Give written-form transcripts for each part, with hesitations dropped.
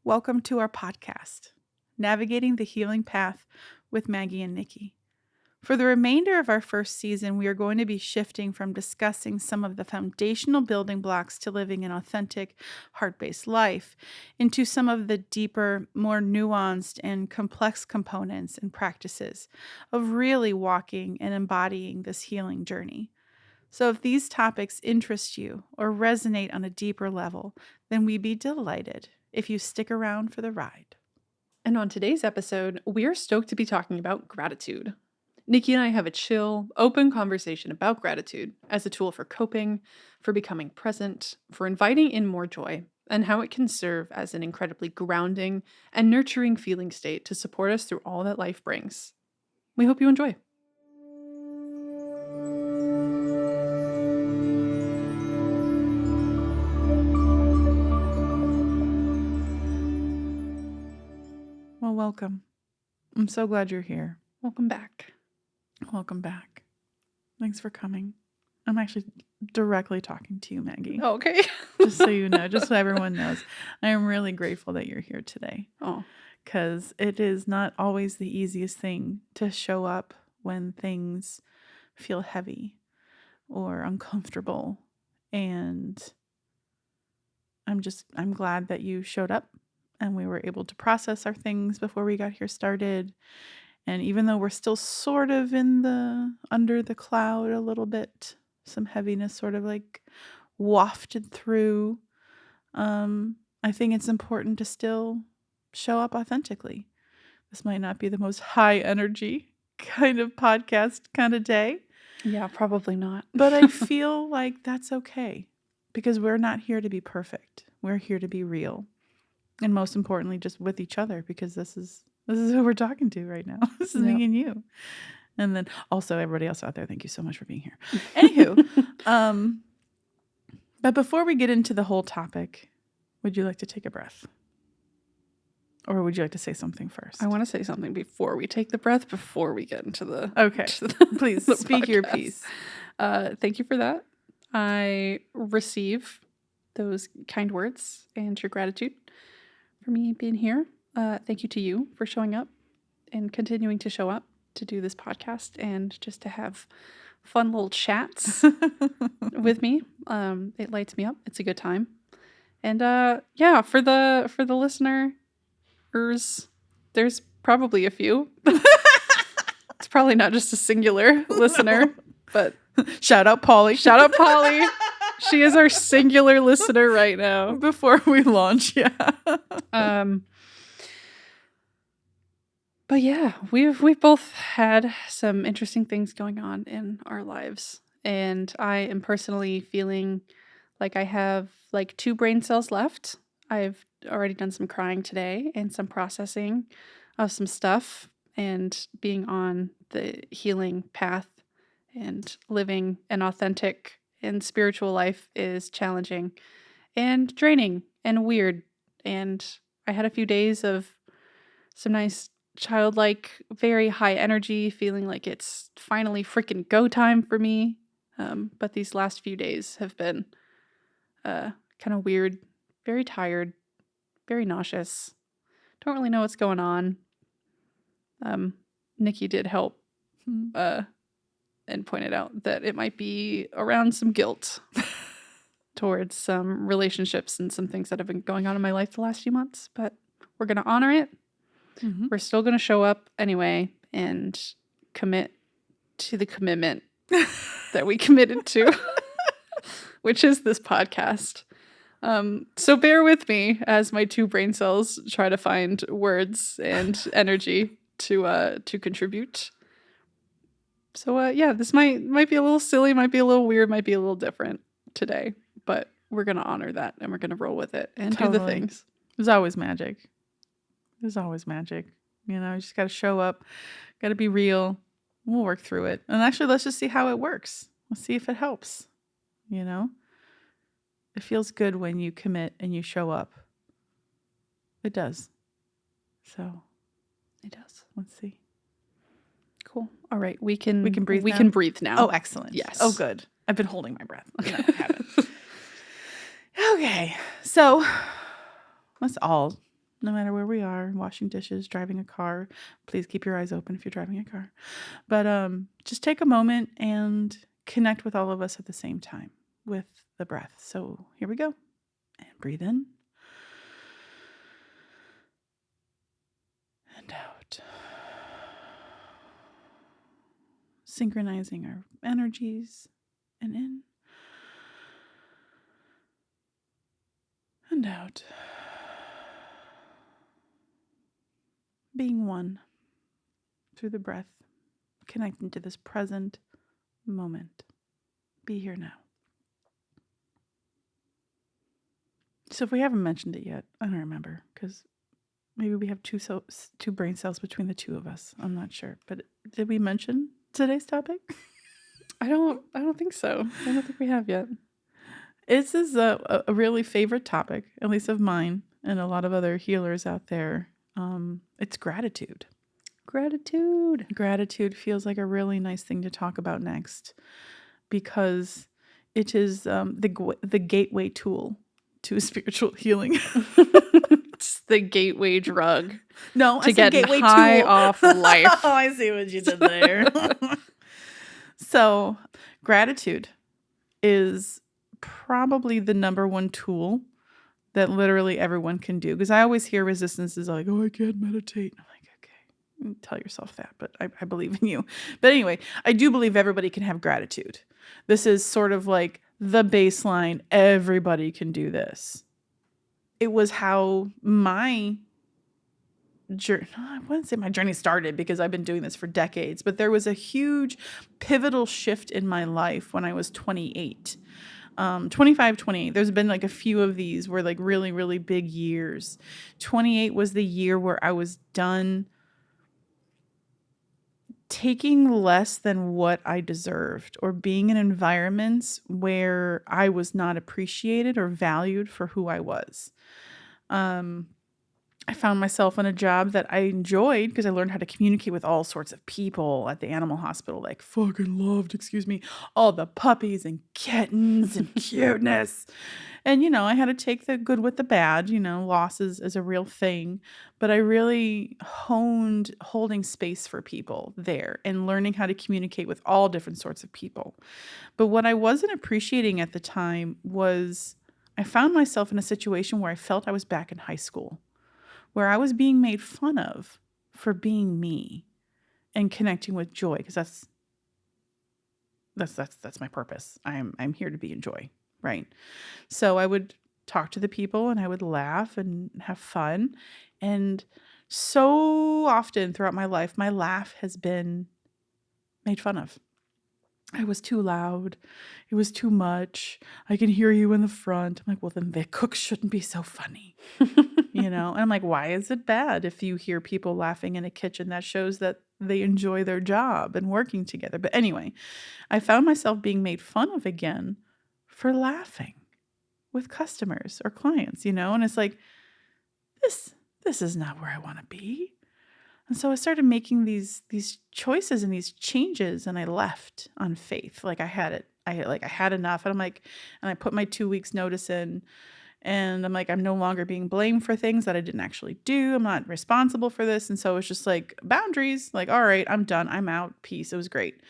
welcome to our podcast, Navigating the Healing Path with Maggie and Nikki. For the remainder of our first season, we are going to be shifting from discussing some of the foundational building blocks to living an authentic, heart-based life into some of the deeper, more nuanced and complex components and practices of really walking and embodying this healing journey. So if these topics interest you or resonate on a deeper level, then we'd be delighted if you stick around for the ride. And on today's episode, we're stoked to be talking about gratitude. Nikki and I have a chill, open conversation about gratitude as a tool for coping, for becoming present, for inviting in more joy, and how it can serve as an incredibly grounding and nurturing feeling state to support us through all that life brings. We hope you enjoy. Well, welcome. I'm so glad you're here. Welcome back. Welcome back. Thanks for coming. I'm actually directly talking to you, Maggie. Oh, okay. Just so you know, just so everyone knows. I am really grateful that you're here today. Oh, Because it is not always the easiest thing to show up when things feel heavy or uncomfortable. And I'm glad that you showed up and we were able to process our things before we got here started. And even though we're still sort of under the cloud a little bit, some heaviness sort of like wafted through, I think it's important to still show up authentically. This might not be the most high energy kind of podcast kind of day, yeah, probably not. but I feel like that's okay because we're not here to be perfect. We're here to be real. And most importantly, just with each other, because this is who we're talking to right now. This is me and you. And then also everybody else out there, thank you so much for being here. Anywho, but before we get into the whole topic, would you like to take a breath? Or would you like to say something first? I want to say something before we take the breath, before we get into the... Okay, please the speak podcast. Your piece. Thank you for that. I receive those kind words and your gratitude for me being here. Thank you to you for showing up and continuing to show up to do this podcast and just to have fun little chats with me. It lights me up. It's a good time. And yeah, for the listeners, there's probably a few. It's probably not just a singular listener, but shout out Polly. Shout out Polly. She is our singular listener right now. Before we launch, yeah. But yeah, we've both had some interesting things going on in our lives. And I am personally feeling like I have like 2 brain cells left. I've already done some crying today and some processing of some stuff and being on the healing path and living an authentic and spiritual life is challenging and draining and weird. And I had a few days of some nice childlike, very high energy, feeling like it's finally freaking go time for me. But these last few days have been kind of weird, very tired, very nauseous. Don't really know what's going on. Nikki did help and pointed out that it might be around some guilt towards some relationships and some things that have been going on in my life the last few months. But we're going to honor it. Mm-hmm. We're still going to show up anyway and commit to the commitment that we committed to, which is this podcast. So bear with me as my 2 brain cells try to find words and energy to contribute. So yeah, this might be a little silly, might be a little weird, might be a little different today, but we're going to honor that and we're going to roll with it and do the things. There's always magic. There's always magic. You know, you just got to show up, got to be real. We'll work through it. And actually, let's just see how it works. Let's see if it helps. You know, it feels good when you commit and you show up. It does. So it does. Let's see. Cool. All right. We can breathe. We can breathe now. Oh, excellent. Yes. Oh, good. I've been holding my breath. No, I haven't. Okay. So let's all no matter where we are, washing dishes, driving a car. Please keep your eyes open if you're driving a car. But just take a moment and connect with all of us at the same time with the breath. So here we go. And breathe in and out. Synchronizing our energies and in and out. Being one through the breath, connecting to this present moment. Be here now. So if we haven't mentioned it yet, I don't remember because maybe we have two brain cells between the two of us. I'm not sure. But did we mention today's topic? I don't think so. I don't think we have yet. This is a really favorite topic, at least of mine and a lot of other healers out there. It's gratitude. Gratitude feels like a really nice thing to talk about next because it is the gateway tool to spiritual healing. It's the gateway drug. No, to I said get gateway high tool. off life. Oh, I see what you did there. So, gratitude is probably the number one tool that literally everyone can do. Because I always hear resistance is like, oh, I can't meditate. I'm like, okay, tell yourself that, but I believe in you. But anyway, I do believe everybody can have gratitude. This is sort of like the baseline. Everybody can do this. It was how my journey, I wouldn't say my journey started because I've been doing this for decades, but there was a huge pivotal shift in my life when I was 28. 25, 28. There's been like a few of these were like really, really big years. 28 was the year where I was done taking less than what I deserved or being in environments where I was not appreciated or valued for who I was. I found myself in a job that I enjoyed because I learned how to communicate with all sorts of people at the animal hospital. Like fucking loved, all the puppies and kittens and cuteness. And, I had to take the good with the bad, losses is a real thing. But I really honed holding space for people there and learning how to communicate with all different sorts of people. But what I wasn't appreciating at the time was I found myself in a situation where I felt I was back in high school, where I was being made fun of for being me and connecting with joy, because that's my purpose. I'm here to be in joy, right? So I would talk to the people and I would laugh and have fun. And so often throughout my life, my laugh has been made fun of. I was too loud. It was too much. I can hear you in the front. I'm like, well, then the cooks shouldn't be so funny. And I'm like, why is it bad if you hear people laughing in a kitchen? That shows that they enjoy their job and working together. But anyway, I found myself being made fun of again for laughing with customers or clients, and it's like, this is not where I want to be. And so I started making these choices and these changes, and I left on faith. Like I had it. I had enough. And I put my 2 weeks notice in, and I'm like, I'm no longer being blamed for things that I didn't actually do. I'm not responsible for this. And so it's just like boundaries, like, all right, I'm done. I'm out. Peace. It was great.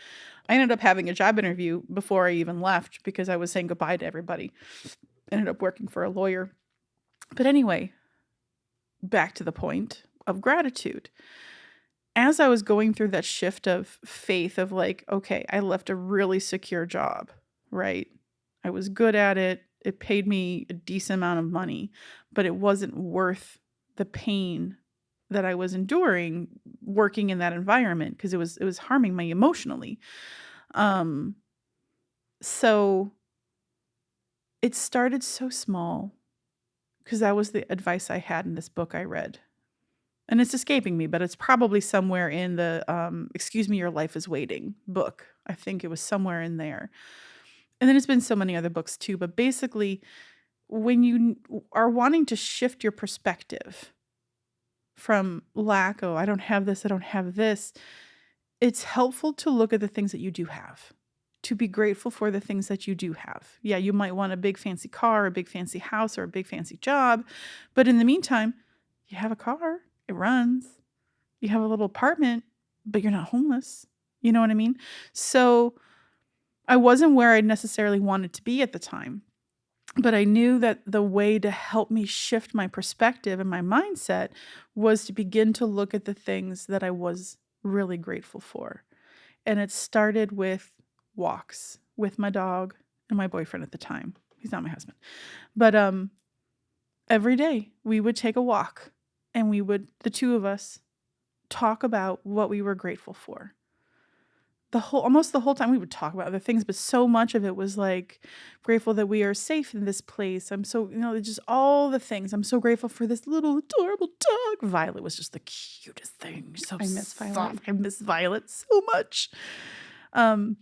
I ended up having a job interview before I even left because I was saying goodbye to everybody. Ended up working for a lawyer. But anyway, back to the point of gratitude. As I was going through that shift of faith of like, okay, I left a really secure job, right? I was good at it. It paid me a decent amount of money, but it wasn't worth the pain that I was enduring working in that environment because it was harming me emotionally. So it started so small because that was the advice I had in this book I read. And it's escaping me, but it's probably somewhere in the Excuse Me, Your Life is Waiting book. I think it was somewhere in there. And then it's been so many other books too. But basically, when you are wanting to shift your perspective from lack, oh, I don't have this, it's helpful to look at the things that you do have, to be grateful for the things that you do have. Yeah, you might want a big fancy car, a big fancy house, or a big fancy job. But in the meantime, You have a car, it runs. You have a little apartment, but you're not homeless. You know what I mean? So I wasn't where I necessarily wanted to be at the time, but I knew that the way to help me shift my perspective and my mindset was to begin to look at the things that I was really grateful for. And it started with walks with my dog and my boyfriend at the time. He's not my husband. But every day we would take a walk and the two of us, talk about what we were grateful for. Almost the whole time we would talk about other things, but so much of it was like grateful that we are safe in this place. I'm so, just all the things. I'm so grateful for this little adorable dog. Violet was just the cutest thing. So I miss Violet. soft. I miss Violet so much. But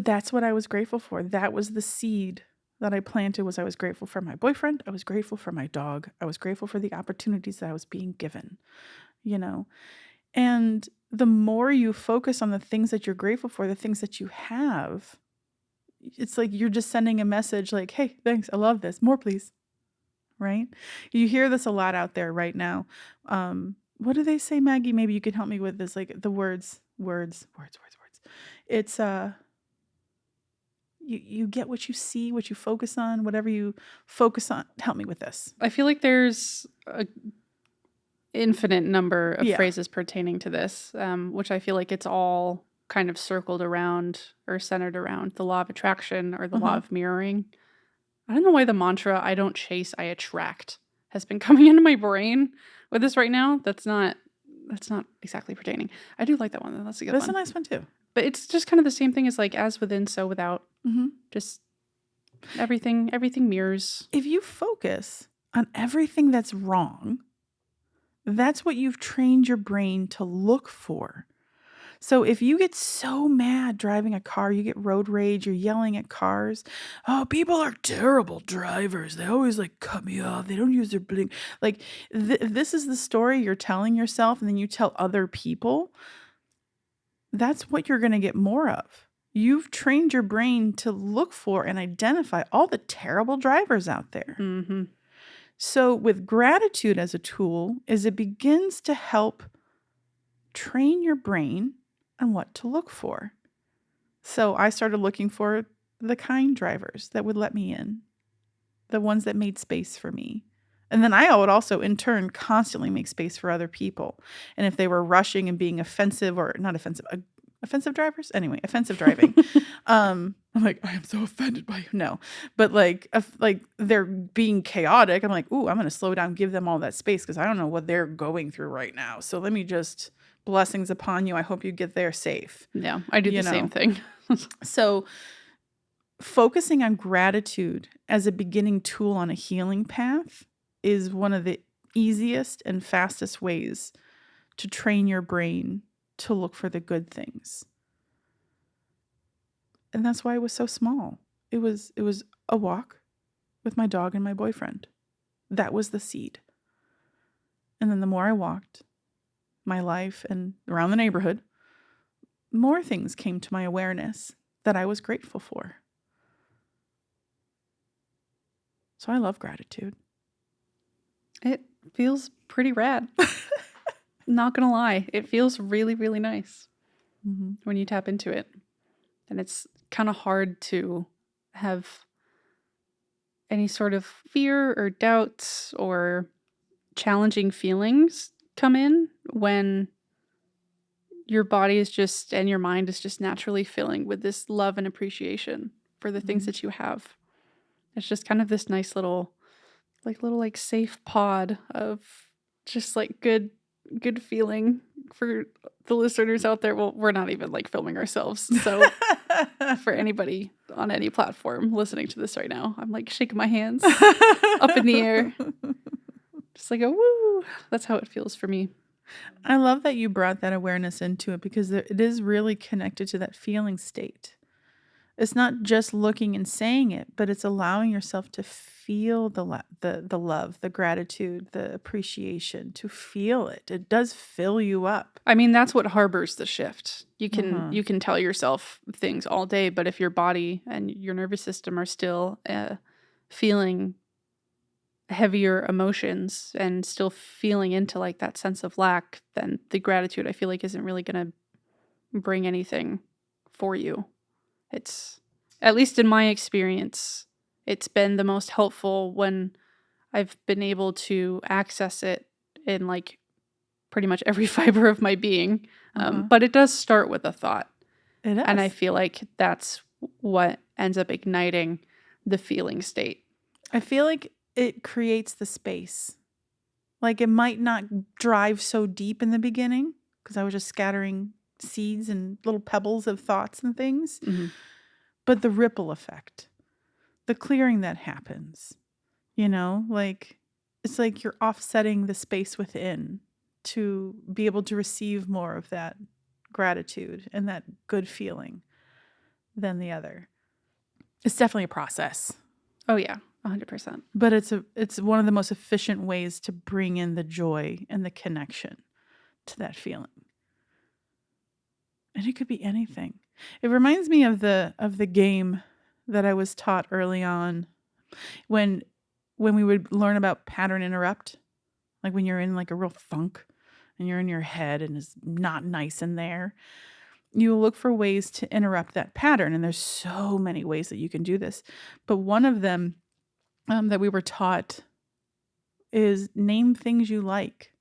that's what I was grateful for. That was the seed that I planted. Was I was grateful for my boyfriend. I was grateful for my dog. I was grateful for the opportunities that I was being given, And the more you focus on the things that you're grateful for, the things that you have, it's like you're just sending a message like, hey, thanks, I love this. More, please. Right? You hear this a lot out there right now. What do they say, Maggie? Maybe you can help me with this, like the words. It's you get what you see, what you focus on, whatever you focus on. Help me with this. I feel like there's a infinite number of Yeah. phrases pertaining to this, which I feel like it's all kind of circled around or centered around the law of attraction or the law of mirroring. I don't know why the mantra "I don't chase, I attract" has been coming into my brain with this right now. That's not exactly pertaining. I do like that one. That's a good one. That's a nice one too. But it's just kind of the same thing as like as within, so without. Just everything mirrors. If you focus on everything that's wrong, that's what you've trained your brain to look for. So if you get so mad driving a car, you get road rage, you're yelling at cars. Oh, people are terrible drivers. They always cut me off. They don't use their blink. This is the story you're telling yourself, and then you tell other people. That's what you're going to get more of. You've trained your brain to look for and identify all the terrible drivers out there. Mm-hmm. So with gratitude as a tool, it begins to help train your brain on what to look for. So I started looking for the kind drivers that would let me in, the ones that made space for me. And then I would also, in turn, constantly make space for other people. And if they were rushing and being offensive or not offensive, offensive drivers? Anyway, offensive driving. I'm like, I am so offended by you. No. But they're being chaotic. I'm like, ooh, I'm going to slow down, give them all that space because I don't know what they're going through right now. So let me just, blessings upon you. I hope you get there safe. Yeah, I do the same thing. So focusing on gratitude as a beginning tool on a healing path is one of the easiest and fastest ways to train your brain to look for the good things. And that's why it was so small. It was a walk with my dog and my boyfriend. That was the seed. And then the more I walked my life and around the neighborhood, more things came to my awareness that I was grateful for. So I love gratitude. It feels pretty rad. Not gonna lie, it feels really, really nice when you tap into it. And it's kind of hard to have any sort of fear or doubts or challenging feelings come in when your body is just and your mind is just naturally filling with this love and appreciation for the things that you have. It's just kind of this nice little safe pod of just good feeling for the listeners out there. Well, we're not even filming ourselves. So for anybody on any platform listening to this right now, I'm shaking my hands up in the air. Just a woo. That's how it feels for me. I love that you brought that awareness into it because it is really connected to that feeling state. It's not just looking and saying it, but it's allowing yourself to feel the love, the gratitude, the appreciation, to feel it. It does fill you up. I mean, that's what harbors the shift. You can tell yourself things all day, but if your body and your nervous system are still feeling heavier emotions and still feeling into like that sense of lack, then the gratitude I feel like isn't really going to bring anything for you. It's, at least in my experience, it's been the most helpful when I've been able to access it in like pretty much every fiber of my being. Uh-huh. But it does start with a thought. It And I does. feel like that's what ends up igniting the feeling state. I feel like it creates the space. Like it might not drive so deep in the beginning because I was just scattering seeds and little pebbles of thoughts and things, Mm-hmm. but the ripple effect, the clearing that happens, like it's like you're offsetting the space within to be able to receive more of that gratitude and that good feeling than the other. It's definitely a process. Oh, yeah, 100%. But it's one of the most efficient ways to bring in the joy and the connection to that feeling. And it could be anything. It reminds me of the game that I was taught early on when we would learn about pattern interrupt, like when you're in like a real funk and you're in your head and it's not nice in there. You look for ways to interrupt that pattern, and there's so many ways that you can do this. But one of them that we were taught is name things you like.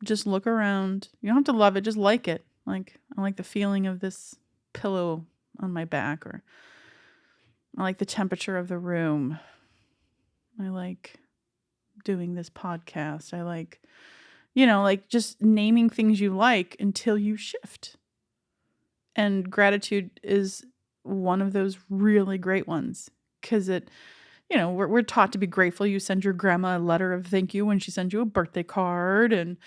Just look around. You don't have to love it, just like it. Like, I like the feeling of this pillow on my back, or I like the temperature of the room. I like doing this podcast. I like, like just naming things you like until you shift. And gratitude is one of those really great ones because we're taught to be grateful. You send your grandma a letter of thank you when she sends you a birthday card, and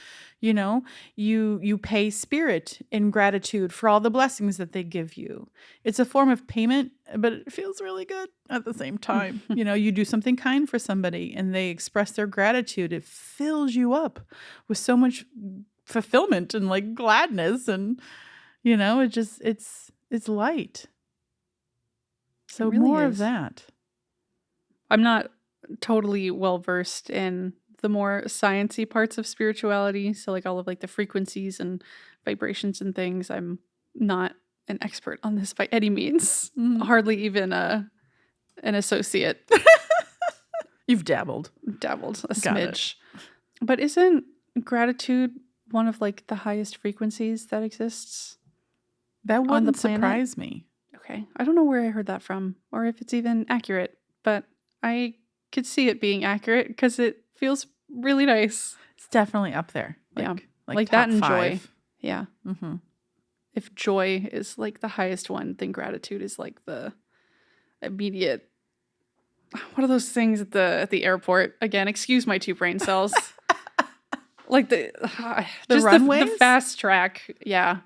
you pay spirit in gratitude for all the blessings that they give you. It's a form of payment, but it feels really good at the same time. You do something kind for somebody and they express their gratitude. It fills you up with so much fulfillment and like gladness, and it's light. It So really more of is. that. I'm not totally well versed in the more sciencey parts of spirituality, so like all of like the frequencies and vibrations and things. I'm not an expert on this by any means. Mhm. Hardly even an associate. You've dabbled. Dabbled a Got it. smidge. But isn't gratitude one of like the highest frequencies that exists That on the wouldn't planet? surprise me. Okay. I don't know where I heard that from or if it's even accurate, but I could see it being accurate because it feels really nice. It's definitely up there. Yeah. Like Like top that and joy. 5. Yeah. Mm-hmm. If joy is like the highest one, then gratitude is like the immediate. What are those things at the airport? Again, excuse my 2 brain cells. Like the just the runways? fast track. Yeah.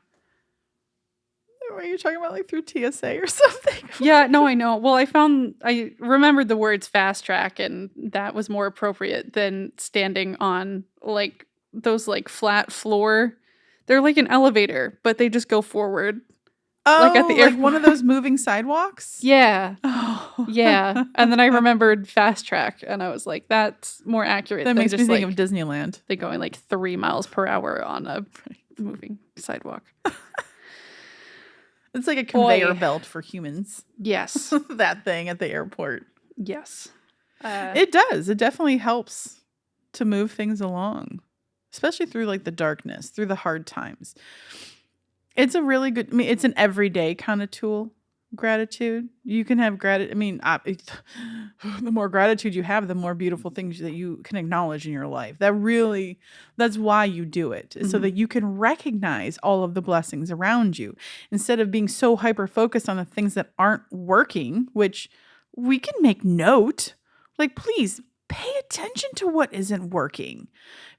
What are you talking about? Like through TSA or something? Yeah, no, I know. Well, I remembered the words fast track, and that was more appropriate than standing on like those like flat floor. They're like an elevator, but they just go forward. Like at the like one of airport. those moving sidewalks? Yeah. Oh. Yeah. And then I remembered fast track, and I was like, that's more accurate That than makes me just think like of Disneyland. they going like 3 miles per hour on a moving sidewalk. It's like a conveyor Boy. belt for humans. Yes. That thing at the airport. Yes. It does. It definitely helps to move things along, especially through like the darkness, through the hard times. It's a really good, it's an everyday kind of tool. Gratitude. You can have gratitude. The more gratitude you have, the more beautiful things that you can acknowledge in your life. That's why you do it, so that you can recognize all of the blessings around you instead of being so hyper focused on the things that aren't working, which we can make note. Like, please pay attention to what isn't working.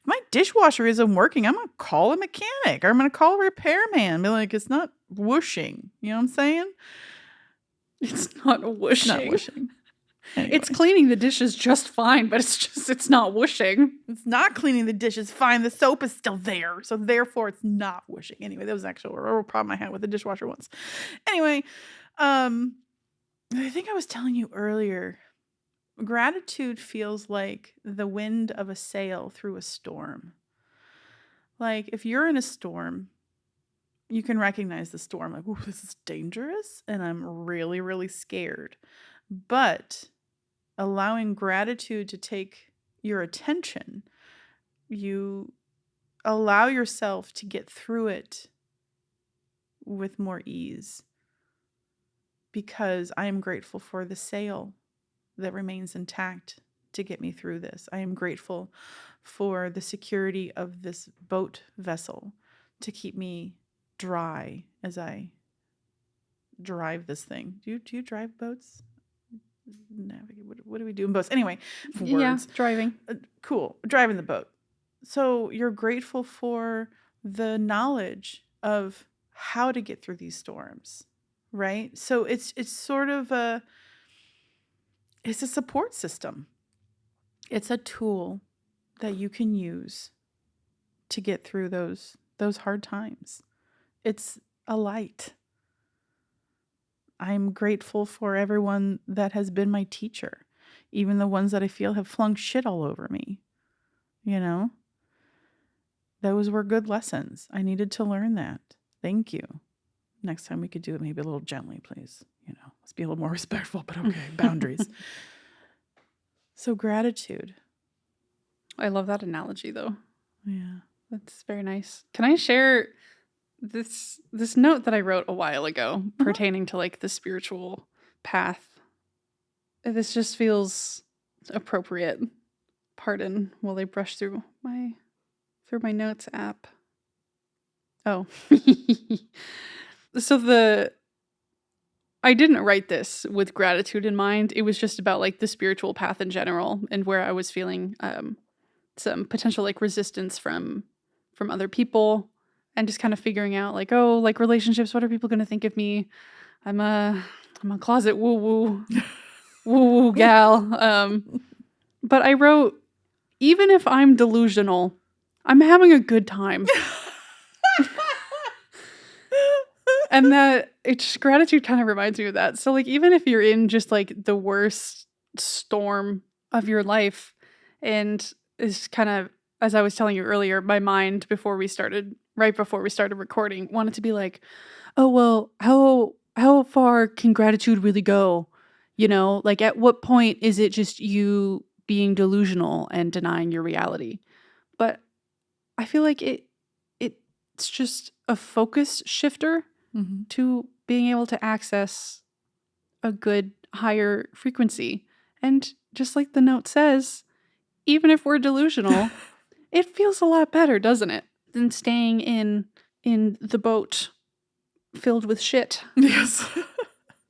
If my dishwasher isn't working, I'm going to call a mechanic, or I'm going to call a repairman. Be like, it's not whooshing. You know what I'm saying? It's not whooshing. Not whooshing. Anyway. It's cleaning the dishes just fine, but it's not whooshing. It's not cleaning the dishes fine. The soap is still there. So therefore it's not whooshing. Anyway, that was actually a real problem I had with the dishwasher once. Anyway, I think I was telling you earlier Gratitude feels like the wind of a sail through a storm. Like if you're in a storm, you can recognize the storm like, "Ooh, this is dangerous and I'm really, really scared." But allowing gratitude to take your attention, you allow yourself to get through it with more ease because I am grateful for the sail that remains intact to get me through this. I am grateful for the security of this boat vessel to keep me dry as I drive this thing. Do you drive boats? Navigate. What do we do in boats? Anyway, Yeah, words. driving. Cool. Driving the boat. So you're grateful for the knowledge of how to get through these storms, right? So it's sort of it's a support system. It's a tool that you can use to get through those hard times. It's a light. I'm grateful for everyone that has been my teacher, even the ones that I feel have flung shit all over me. You know, those were good lessons. I needed to learn that. Thank you. Next time we could do it maybe a little gently, please. Let's be a little more respectful, but okay, boundaries. So gratitude. I love that analogy though. Yeah. That's very nice. Can I share this note that I wrote a while ago pertaining to like the spiritual path? This just feels appropriate. Pardon while I brush through my notes app. Oh. So I didn't write this with gratitude in mind. It was just about like the spiritual path in general and where I was feeling some potential like resistance from other people and just kind of figuring out like, oh, like relationships, what are people going to think of me? I'm a closet woo woo gal. But I wrote, even if I'm delusional, I'm having a good time. And that it's gratitude kind of reminds me of that. So like even if you're in just like the worst storm of your life, and is kind of, as I was telling you earlier, my mind right before we started recording, wanted to be like, oh well, how far can gratitude really go? Like at what point is it just you being delusional and denying your reality? But I feel like it's just a focus shifter to being able to access a good higher frequency. And just like the note says, even if we're delusional, it feels a lot better, doesn't it? Than staying in the boat filled with shit. Yes.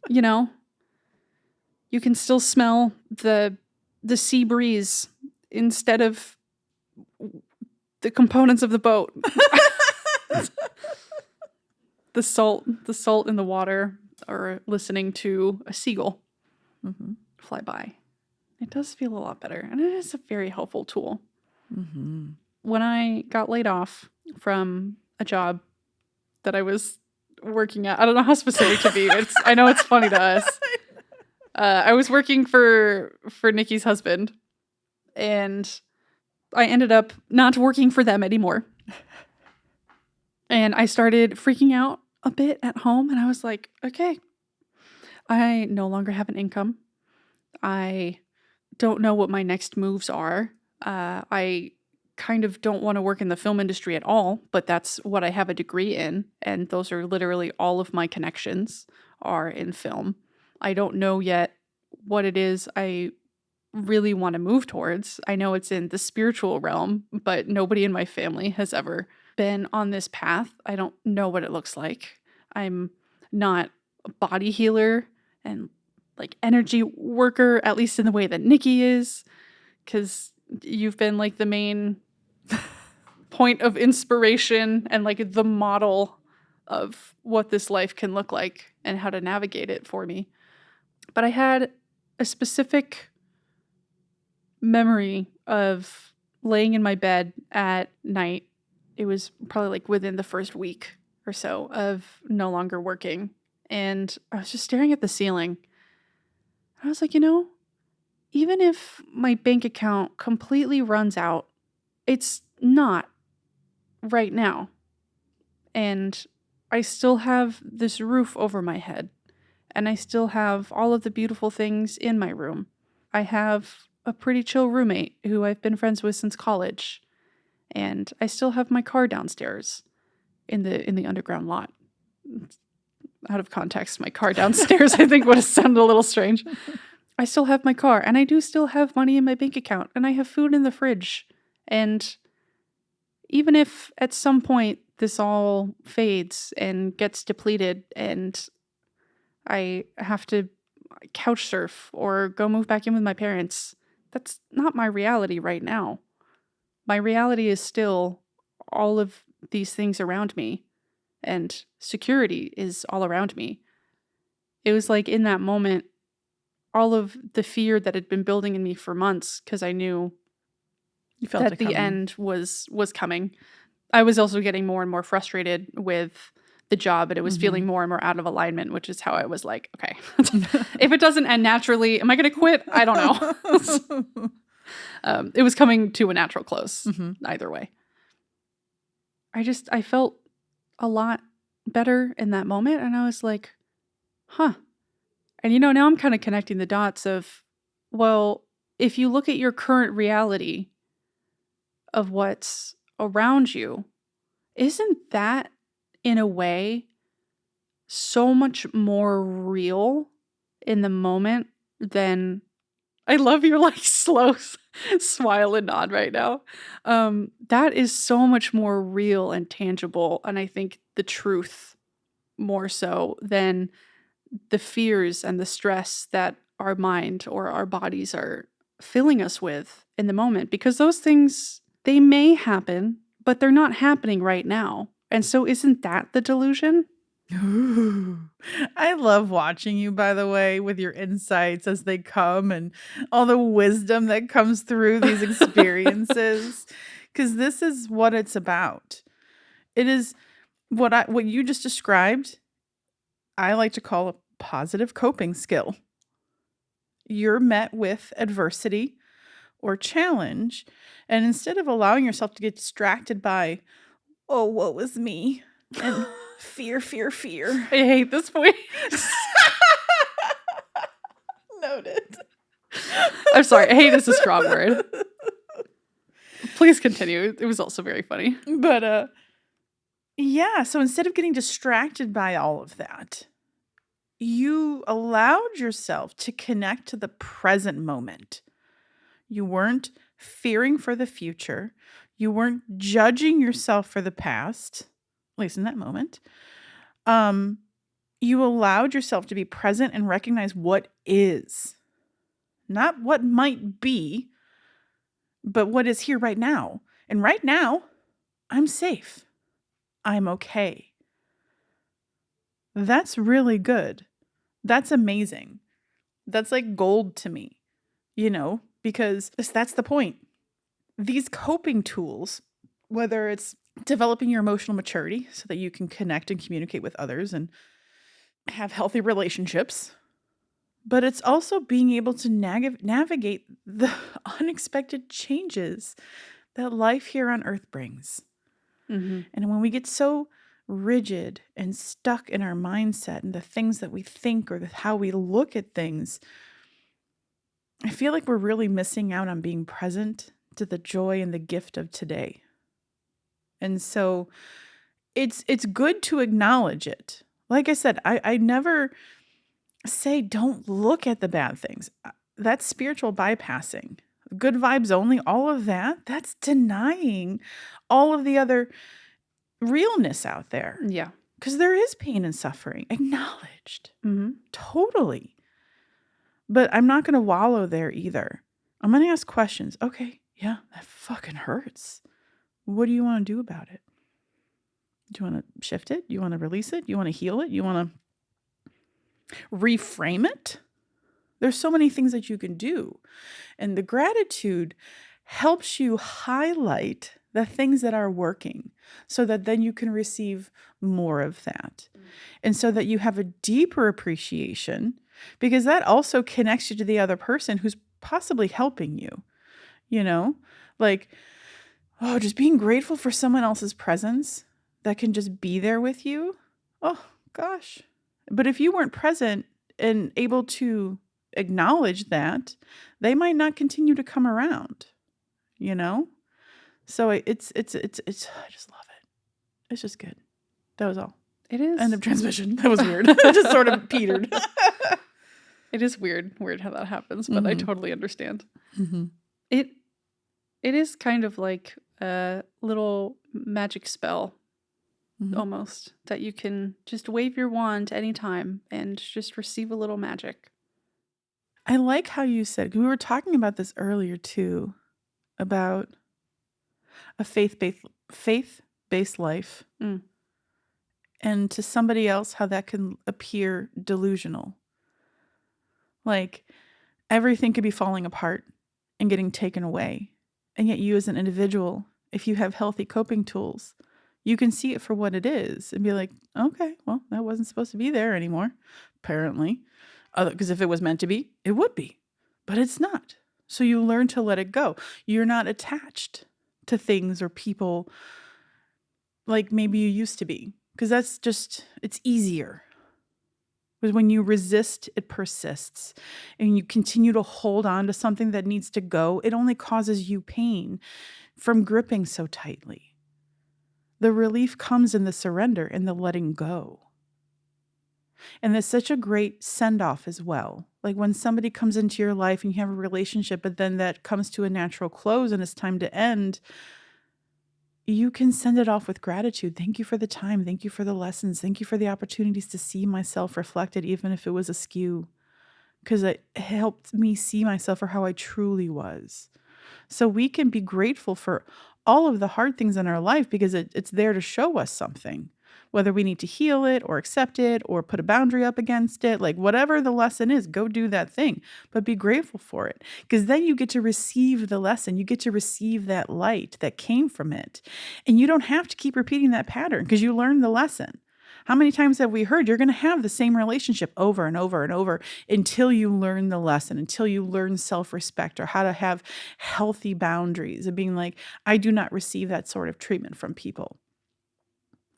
You can still smell the sea breeze instead of the components of the boat. the salt in the water, or listening to a seagull fly by. It does feel a lot better, and it is a very helpful tool. When I got laid off from a job that I was working at, I don't know how specific to be. I know it's funny to us. I was working for Nikki's husband, and I ended up not working for them anymore. And I started freaking out a bit at home, and I was like, okay, I no longer have an income. I don't know what my next moves are. I kind of don't want to work in the film industry at all, but that's what I have a degree in, and those are literally all of my connections are in film. I don't know yet what it is I really want to move towards. I know it's in the spiritual realm, but nobody in my family has ever been on this path. I don't know what it looks like. I'm not a body healer and like energy worker, at least in the way that Nikki is, because you've been like the main point of inspiration and like the model of what this life can look like and how to navigate it for me. But I had a specific memory of laying in my bed at night. It was probably like within the first week or so of no longer working. And I was just staring at the ceiling. I was like, even if my bank account completely runs out, it's not right now. And I still have this roof over my head. And I still have all of the beautiful things in my room. I have a pretty chill roommate who I've been friends with since college. And I still have my car downstairs in the underground lot. Out of context, my car downstairs I think would have sounded a little strange. I still have my car, and I do still have money in my bank account, and I have food in the fridge. And even if at some point this all fades and gets depleted and I have to couch surf or go move back in with my parents, that's not my reality right now. My reality is still all of these things around me, and security is all around me. It was like in that moment, all of the fear that had been building in me for months, because I knew You felt that it the coming. end was coming. I was also getting more and more frustrated with the job, and it was feeling more and more out of alignment, which is how I was like, okay, if it doesn't end naturally, am I going to quit? I don't know. It was coming to a natural close either way. I felt a lot better in that moment, and I was like, huh. And now I'm kind of connecting the dots of, well, if you look at your current reality of what's around you, isn't that in a way so much more real in the moment than I love your like slow smile and nod right now. That is so much more real and tangible, and I think the truth more so than the fears and the stress that our mind or our bodies are filling us with in the moment, because those things, they may happen, but they're not happening right now. And so isn't that the delusion? Ooh. I love watching you, by the way, with your insights as they come and all the wisdom that comes through these experiences. Because this is what it's about. It is what you just described, I like to call a positive coping skill. You're met with adversity or challenge, and instead of allowing yourself to get distracted by, oh, woe was me, and fear, fear, fear. I hate this voice. Noted. I'm sorry. Hate is a strong word. Please continue. It was also very funny. But yeah, so instead of getting distracted by all of that, you allowed yourself to connect to the present moment. You weren't fearing for the future. You weren't judging yourself for the past, at least in that moment. You allowed yourself to be present and recognize what is, not what might be, but what is here right now. And right now, I'm safe. I'm okay. That's really good. That's amazing. That's like gold to me, because that's the point. These coping tools, whether it's developing your emotional maturity so that you can connect and communicate with others and have healthy relationships, but it's also being able to navigate the unexpected changes that life here on earth brings. Mm-hmm. And when we get so rigid and stuck in our mindset and the things that we think or how we look at things, I feel like we're really missing out on being present to the joy and the gift of today. And so it's good to acknowledge it. Like I said, I never say don't look at the bad things. That's spiritual bypassing. Good vibes only, all of that's denying all of the other realness out there. Yeah. Because there is pain and suffering, acknowledged. Mm-hmm. Totally. But I'm not going to wallow there either. I'm going to ask questions. Okay, yeah, that fucking hurts. What do you want to do about it? Do you want to shift it? Do you want to release it? Do you want to heal it? Do you want to reframe it? There's so many things that you can do. And the gratitude helps you highlight the things that are working so that then you can receive more of that. And so that you have a deeper appreciation, because that also connects you to the other person who's possibly helping you, you know? Like, oh, just being grateful for someone else's presence that can just be there with you. Oh, gosh. But if you weren't present and able to acknowledge that, they might not continue to come around, you know? So it's I just love it. It's just good. That was all. It is. End of transmission. That was weird. It just sort of petered. It is weird how that happens, but I totally understand. Mm-hmm. It is kind of like a little magic spell, almost, that you can just wave your wand anytime and just receive a little magic. I like how you said, we were talking about this earlier too, about a faith-based life. And to somebody else, how that can appear delusional. Like everything could be falling apart and getting taken away. And yet you as an individual, if you have healthy coping tools, you can see it for what it is and be like, okay, well, that wasn't supposed to be there anymore, apparently. Because if it was meant to be, it would be. But it's not. So you learn to let it go. You're not attached to things or people like maybe you used to be. Because that's just, it's easier. Because when you resist, it persists. And you continue to hold on to something that needs to go, it only causes you pain from gripping so tightly. The relief comes in the surrender and the letting go. And there's such a great send-off as well. Like when somebody comes into your life and you have a relationship, but then that comes to a natural close and it's time to end, you can send it off with gratitude. Thank you for the time. Thank you for the lessons. Thank you for the opportunities to see myself reflected, even if it was askew, because it helped me see myself for how I truly was. So we can be grateful for all of the hard things in our life because it's there to show us something, whether we need to heal it or accept it or put a boundary up against it, like whatever the lesson is, go do that thing, but be grateful for it. Because then you get to receive the lesson. You get to receive that light that came from it. And you don't have to keep repeating that pattern because you learned the lesson. How many times have we heard you're going to have the same relationship over and over and over until you learn the lesson, until you learn self-respect or how to have healthy boundaries and being like, I do not receive that sort of treatment from people.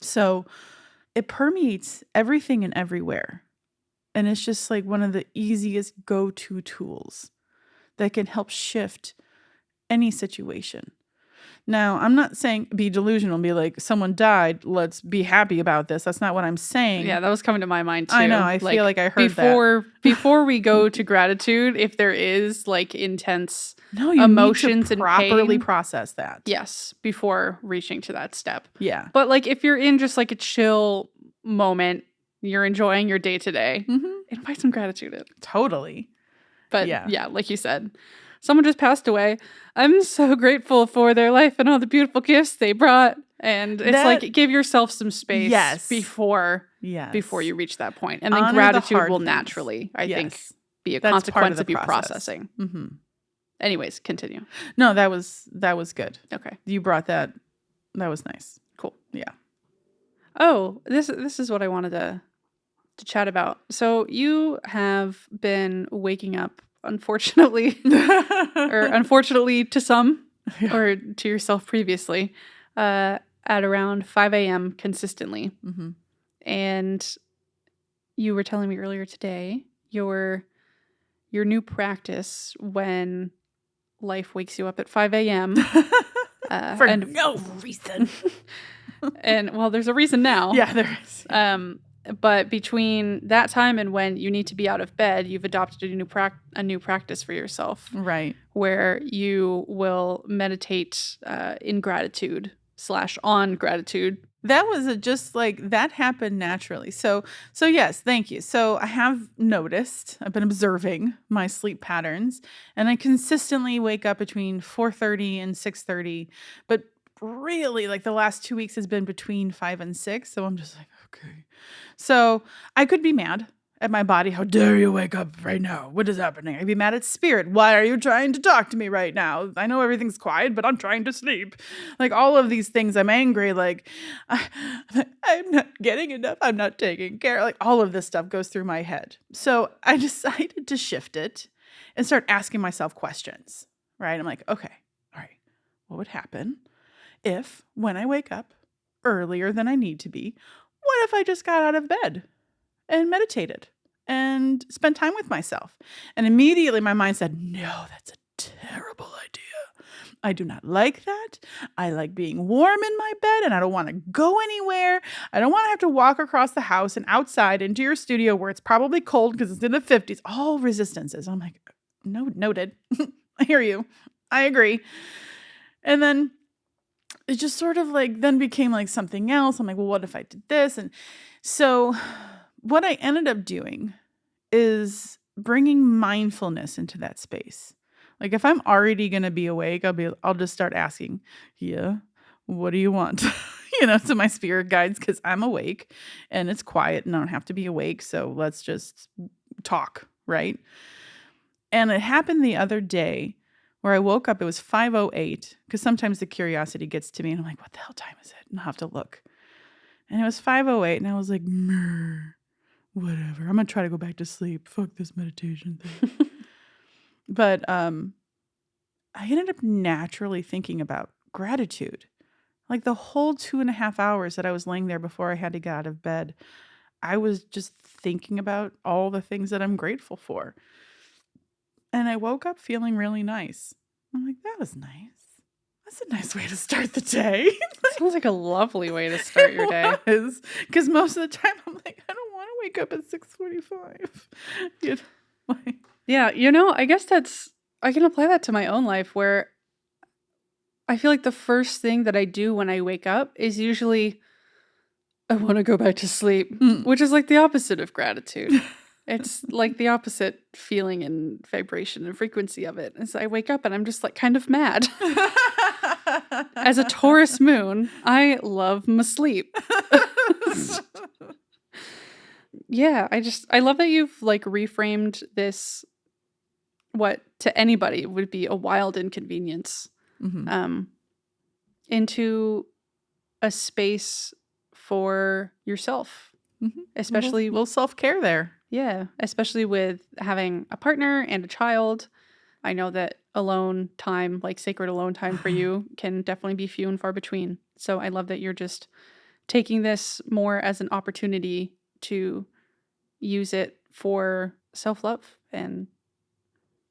So it permeates everything and everywhere. And it's just like one of the easiest go-to tools that can help shift any situation. Now, I'm not saying be delusional and be like, someone died, let's be happy about this. That's not what I'm saying. Yeah, that was coming to my mind too. I know, I feel like I heard that. Before we go to gratitude, if there is like intense you emotions need to and properly pain, process that. yes, before reaching to that step. Yeah. But like if you're in just like a chill moment, you're enjoying your day to day, invite some gratitude in. Totally. But yeah, like you said, someone just passed away. I'm so grateful for their life and all the beautiful gifts they brought. And it's like, give yourself some space before you reach that point. And then honor gratitude will naturally, I think, be a consequence of you processing. Anyways, continue. No, that was good. Okay. You brought that. That was nice. Cool. Yeah. Oh, this is what I wanted to chat about. So you have been waking up, unfortunately, or unfortunately to some, or to yourself previously, at around 5 a.m. consistently. And you were telling me earlier today your new practice when life wakes you up at 5 a.m. For no reason. And well, there's a reason now. Yeah, there is. But between that time and when you need to be out of bed, you've adopted a new practice for yourself. Right. Where you will meditate in gratitude / on gratitude. That was just like, that happened naturally. So yes, thank you. So I have noticed, I've been observing my sleep patterns, and I consistently wake up between 4:30 and 6:30, but really like the last 2 weeks has been between 5 and 6. So I'm just like, okay. So I could be mad at my body. How dare you wake up right now? What is happening? I'd be mad at spirit. Why are you trying to talk to me right now? I know everything's quiet, but I'm trying to sleep. Like all of these things, I'm angry. Like I'm not getting enough. I'm not taking care. Like all of this stuff goes through my head. So I decided to shift it and start asking myself questions, right? I'm like, okay, all right, what would happen if when I wake up earlier than I need to be, what if I just got out of bed and meditated and spent time with myself? And immediately my mind said, no, that's a terrible idea. I do not like that. I like being warm in my bed and I don't want to go anywhere. I don't want to have to walk across the house and outside into your studio where it's probably cold because it's in the 50s. All resistances. I'm like, no, noted. I hear you. I agree. And then it just sort of like then became like something else. I'm like, well, what if I did this? And so what I ended up doing is bringing mindfulness into that space. Like if I'm already going to be awake, I'll just start asking, yeah, what do you want? To my spirit guides, because I'm awake and it's quiet and I don't have to be awake. So let's just talk, right? And it happened the other day where I woke up, it was 5:08, because sometimes the curiosity gets to me and I'm like, what the hell time is it? And I'll have to look. And it was 5:08 and I was like, whatever. I'm going to try to go back to sleep. Fuck this meditation thing. But I ended up naturally thinking about gratitude. Like the whole 2.5 hours that I was laying there before I had to get out of bed, I was just thinking about all the things that I'm grateful for. And I woke up feeling really nice. I'm like, that was nice. That's a nice way to start the day. Sounds like a lovely way to start your day. Because most of the time I'm like, I don't want to wake up at 6:45. Yeah, I guess I can apply that to my own life where I feel like the first thing that I do when I wake up is usually I want to go back to sleep, which is like the opposite of gratitude. It's like the opposite feeling and vibration and frequency of it. As I wake up and I'm just like kind of mad. As a Taurus moon, I love my sleep. Yeah, I love that you've like reframed this, what to anybody would be a wild inconvenience, into a space for yourself, especially a little self-care there. Yeah, especially with having a partner and a child. I know that alone time, like sacred alone time for you, can definitely be few and far between. So I love that you're just taking this more as an opportunity to use it for self-love and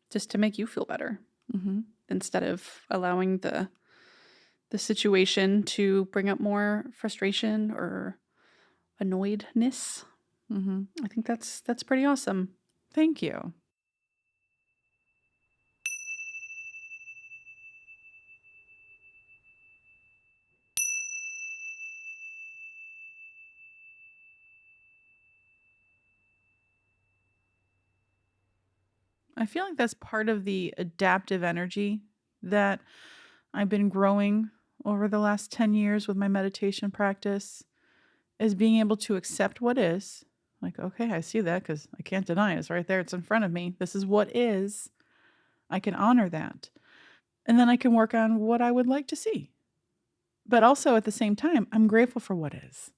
just to make you feel better, instead of allowing the situation to bring up more frustration or annoyedness. I think that's pretty awesome. Thank you. I feel like that's part of the adaptive energy that I've been growing over the last 10 years with my meditation practice, is being able to accept what is. Like, okay, I see that because I can't deny it. It's right there. It's in front of me. This is what is. I can honor that. And then I can work on what I would like to see. But also at the same time, I'm grateful for what is,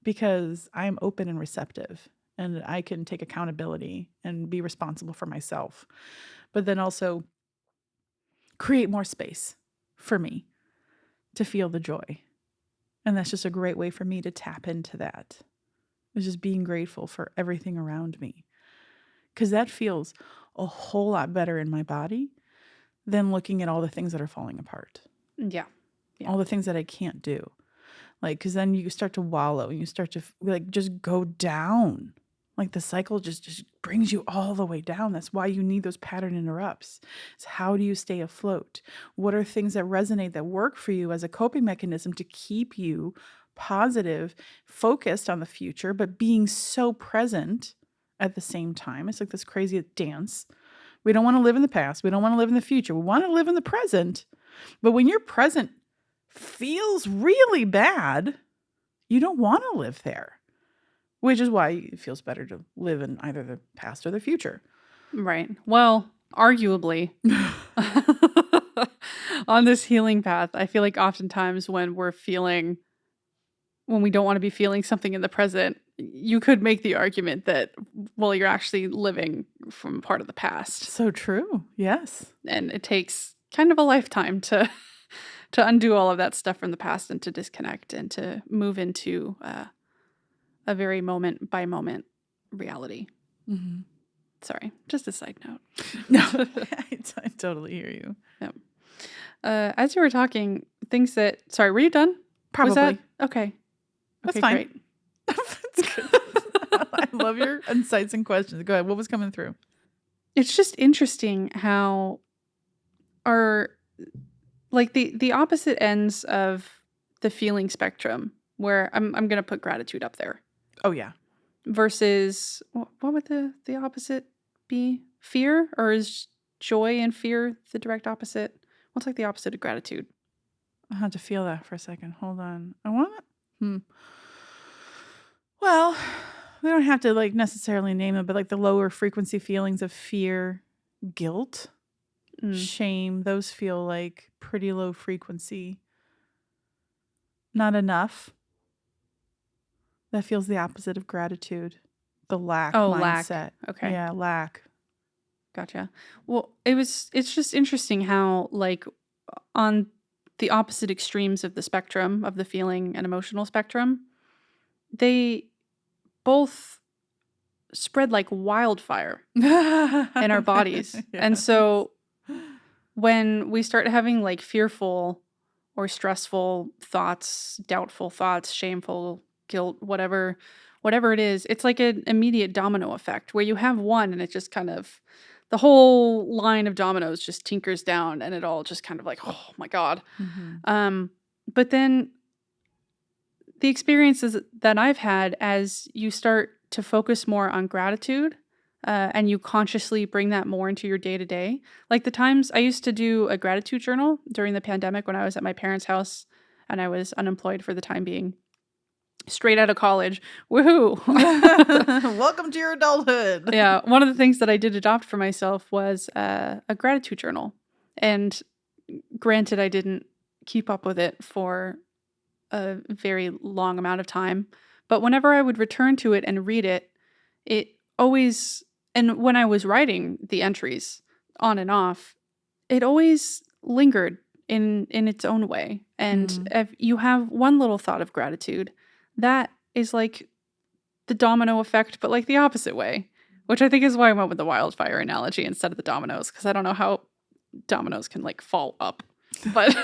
because I'm open and receptive and I can take accountability and be responsible for myself. But then also create more space for me to feel the joy. And that's just a great way for me to tap into that. It's just being grateful for everything around me. Because that feels a whole lot better in my body than looking at all the things that are falling apart. Yeah. All the things that I can't do. Like, because then you start to wallow and you start to like just go down. Like the cycle just brings you all the way down. That's why you need those pattern interrupts. So how do you stay afloat? What are things that resonate, that work for you as a coping mechanism to keep you positive, focused on the future, but being so present at the same time? It's like this crazy dance. We don't want to live in the past. We don't want to live in the future. We want to live in the present. But when your present feels really bad, you don't want to live there. Which is why it feels better to live in either the past or the future. Right. Well, arguably, on this healing path, I feel like oftentimes when we're feeling when we don't want to be feeling something in the present, you could make the argument that, well, you're actually living from part of the past. So true. Yes. And it takes kind of a lifetime to undo all of that stuff from the past and to disconnect and to move into a very moment by moment reality. Mm-hmm. Sorry, just a side note. No, I totally hear you. Yep. As you were talking, things that... Sorry, were you done? Probably. Was that... Okay. That's Okay, fine. great. That's good. I love your insights and questions. Go ahead. What was coming through? It's just interesting how our... Like the opposite ends of the feeling spectrum, where I'm going to put gratitude up there. Oh, yeah. Versus, what would the opposite be? Fear? Or is joy and fear the direct opposite? What's like the opposite of gratitude? I had to feel that for a second. Hold on. I want it. Well, we don't have to like necessarily name it, but like the lower frequency feelings of fear, guilt, shame, those feel like pretty low frequency. Not enough. That feels the opposite of gratitude. The lack mindset. Lack. Okay. Yeah, lack. Gotcha. Well, it's just interesting how, like, on the opposite extremes of the spectrum, of the feeling and emotional spectrum, they both spread like wildfire in our bodies. Yes. And so when we start having like fearful or stressful thoughts, doubtful thoughts, shameful, guilt, whatever it is, it's like an immediate domino effect where you have one and it just kind of, the whole line of dominoes just tinkers down and it all just kind of like, oh my God. Mm-hmm. But then the experiences that I've had as you start to focus more on gratitude and you consciously bring that more into your day to day. Like the times I used to do a gratitude journal during the pandemic when I was at my parents' house and I was unemployed for the time being. Straight out of college. Woohoo! Welcome to your adulthood. Yeah. One of the things that I did adopt for myself was a gratitude journal. And granted, I didn't keep up with it for a very long amount of time. But whenever I would return to it and read it, it always, and when I was writing the entries on and off, it always lingered in its own way. And if you have one little thought of gratitude, that is like the domino effect, but like the opposite way, which I think is why I went with the wildfire analogy instead of the dominoes, because I don't know how dominoes can like fall up. But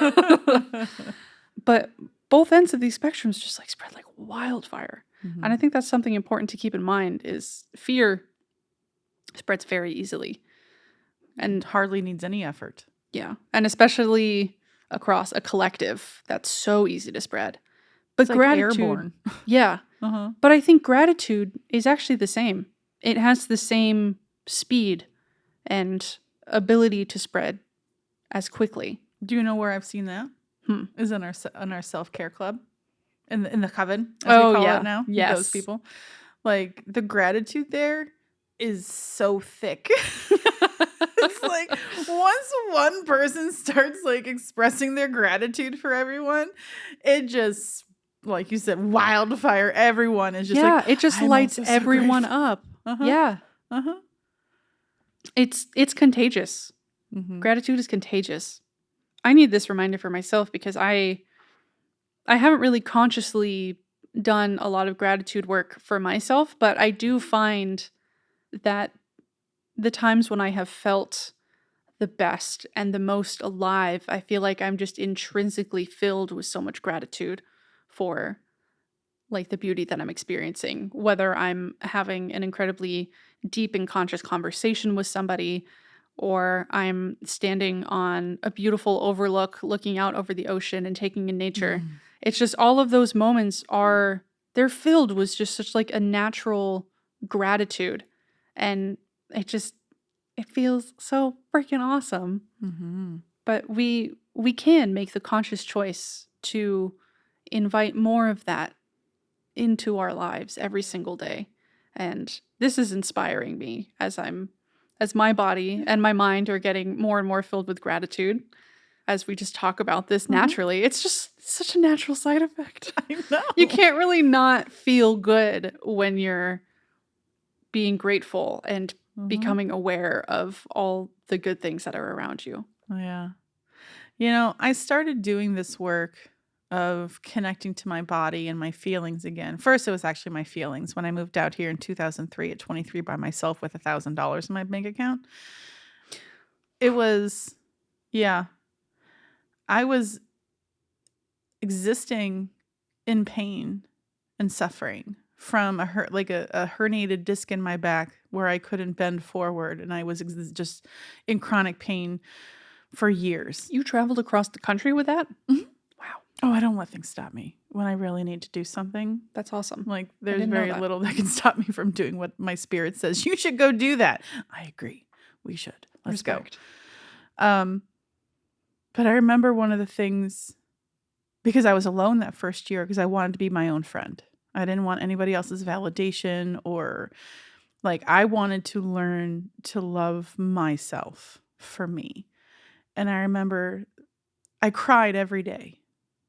but both ends of these spectrums just like spread like wildfire. Mm-hmm. And I think that's something important to keep in mind is fear spreads very easily. And hardly needs any effort. Yeah. And especially across a collective, that's so easy to spread. But it's gratitude, like airborne. Yeah. Uh-huh. But I think gratitude is actually the same. It has the same speed and ability to spread as quickly. Do you know where I've seen that? Is in our self-care club, in the coven, as we call it now. Yes. Those people, like the gratitude there is so thick. It's like once one person starts like expressing their gratitude for everyone, it just, like you said, wildfire. Everyone is just like, it just lights everyone up. Uh-huh. Yeah. Uh-huh. It's contagious. Mm-hmm. Gratitude is contagious. I need this reminder for myself because I haven't really consciously done a lot of gratitude work for myself, but I do find that the times when I have felt the best and the most alive, I feel like I'm just intrinsically filled with so much gratitude for like the beauty that I'm experiencing, whether I'm having an incredibly deep and conscious conversation with somebody, or I'm standing on a beautiful overlook, looking out over the ocean and taking in nature. Mm. It's just all of those moments they're filled with just such like a natural gratitude. And it feels so freaking awesome. Mm-hmm. But we can make the conscious choice to invite more of that into our lives every single day. And this is inspiring me as my body and my mind are getting more and more filled with gratitude. as we just talk about this Mhm. naturally. It's just such a natural side effect. I know. You can't really not feel good when you're being grateful and Mhm. becoming aware of all the good things that are around you. Yeah. I started doing this work of connecting to my body and my feelings again. First, it was actually my feelings when I moved out here in 2003 at 23 by myself with $1,000 in my bank account. It was, yeah, I was existing in pain and suffering from a herniated disc in my back where I couldn't bend forward, and I was just in chronic pain for years. You traveled across the country with that? Mhm. Wow, Oh, I don't let things stop me when I really need to do something. that's awesome. Like, I there's didn't know very that. little that can stop me from doing what my spirit says. You should go do that. I agree. We should. Let's go. Respect. Um, but I remember one of the things, because I was alone that first year, because I wanted to be my own friend. I didn't want anybody else's validation, or like, I wanted to learn to love myself for me. And I remember I cried every day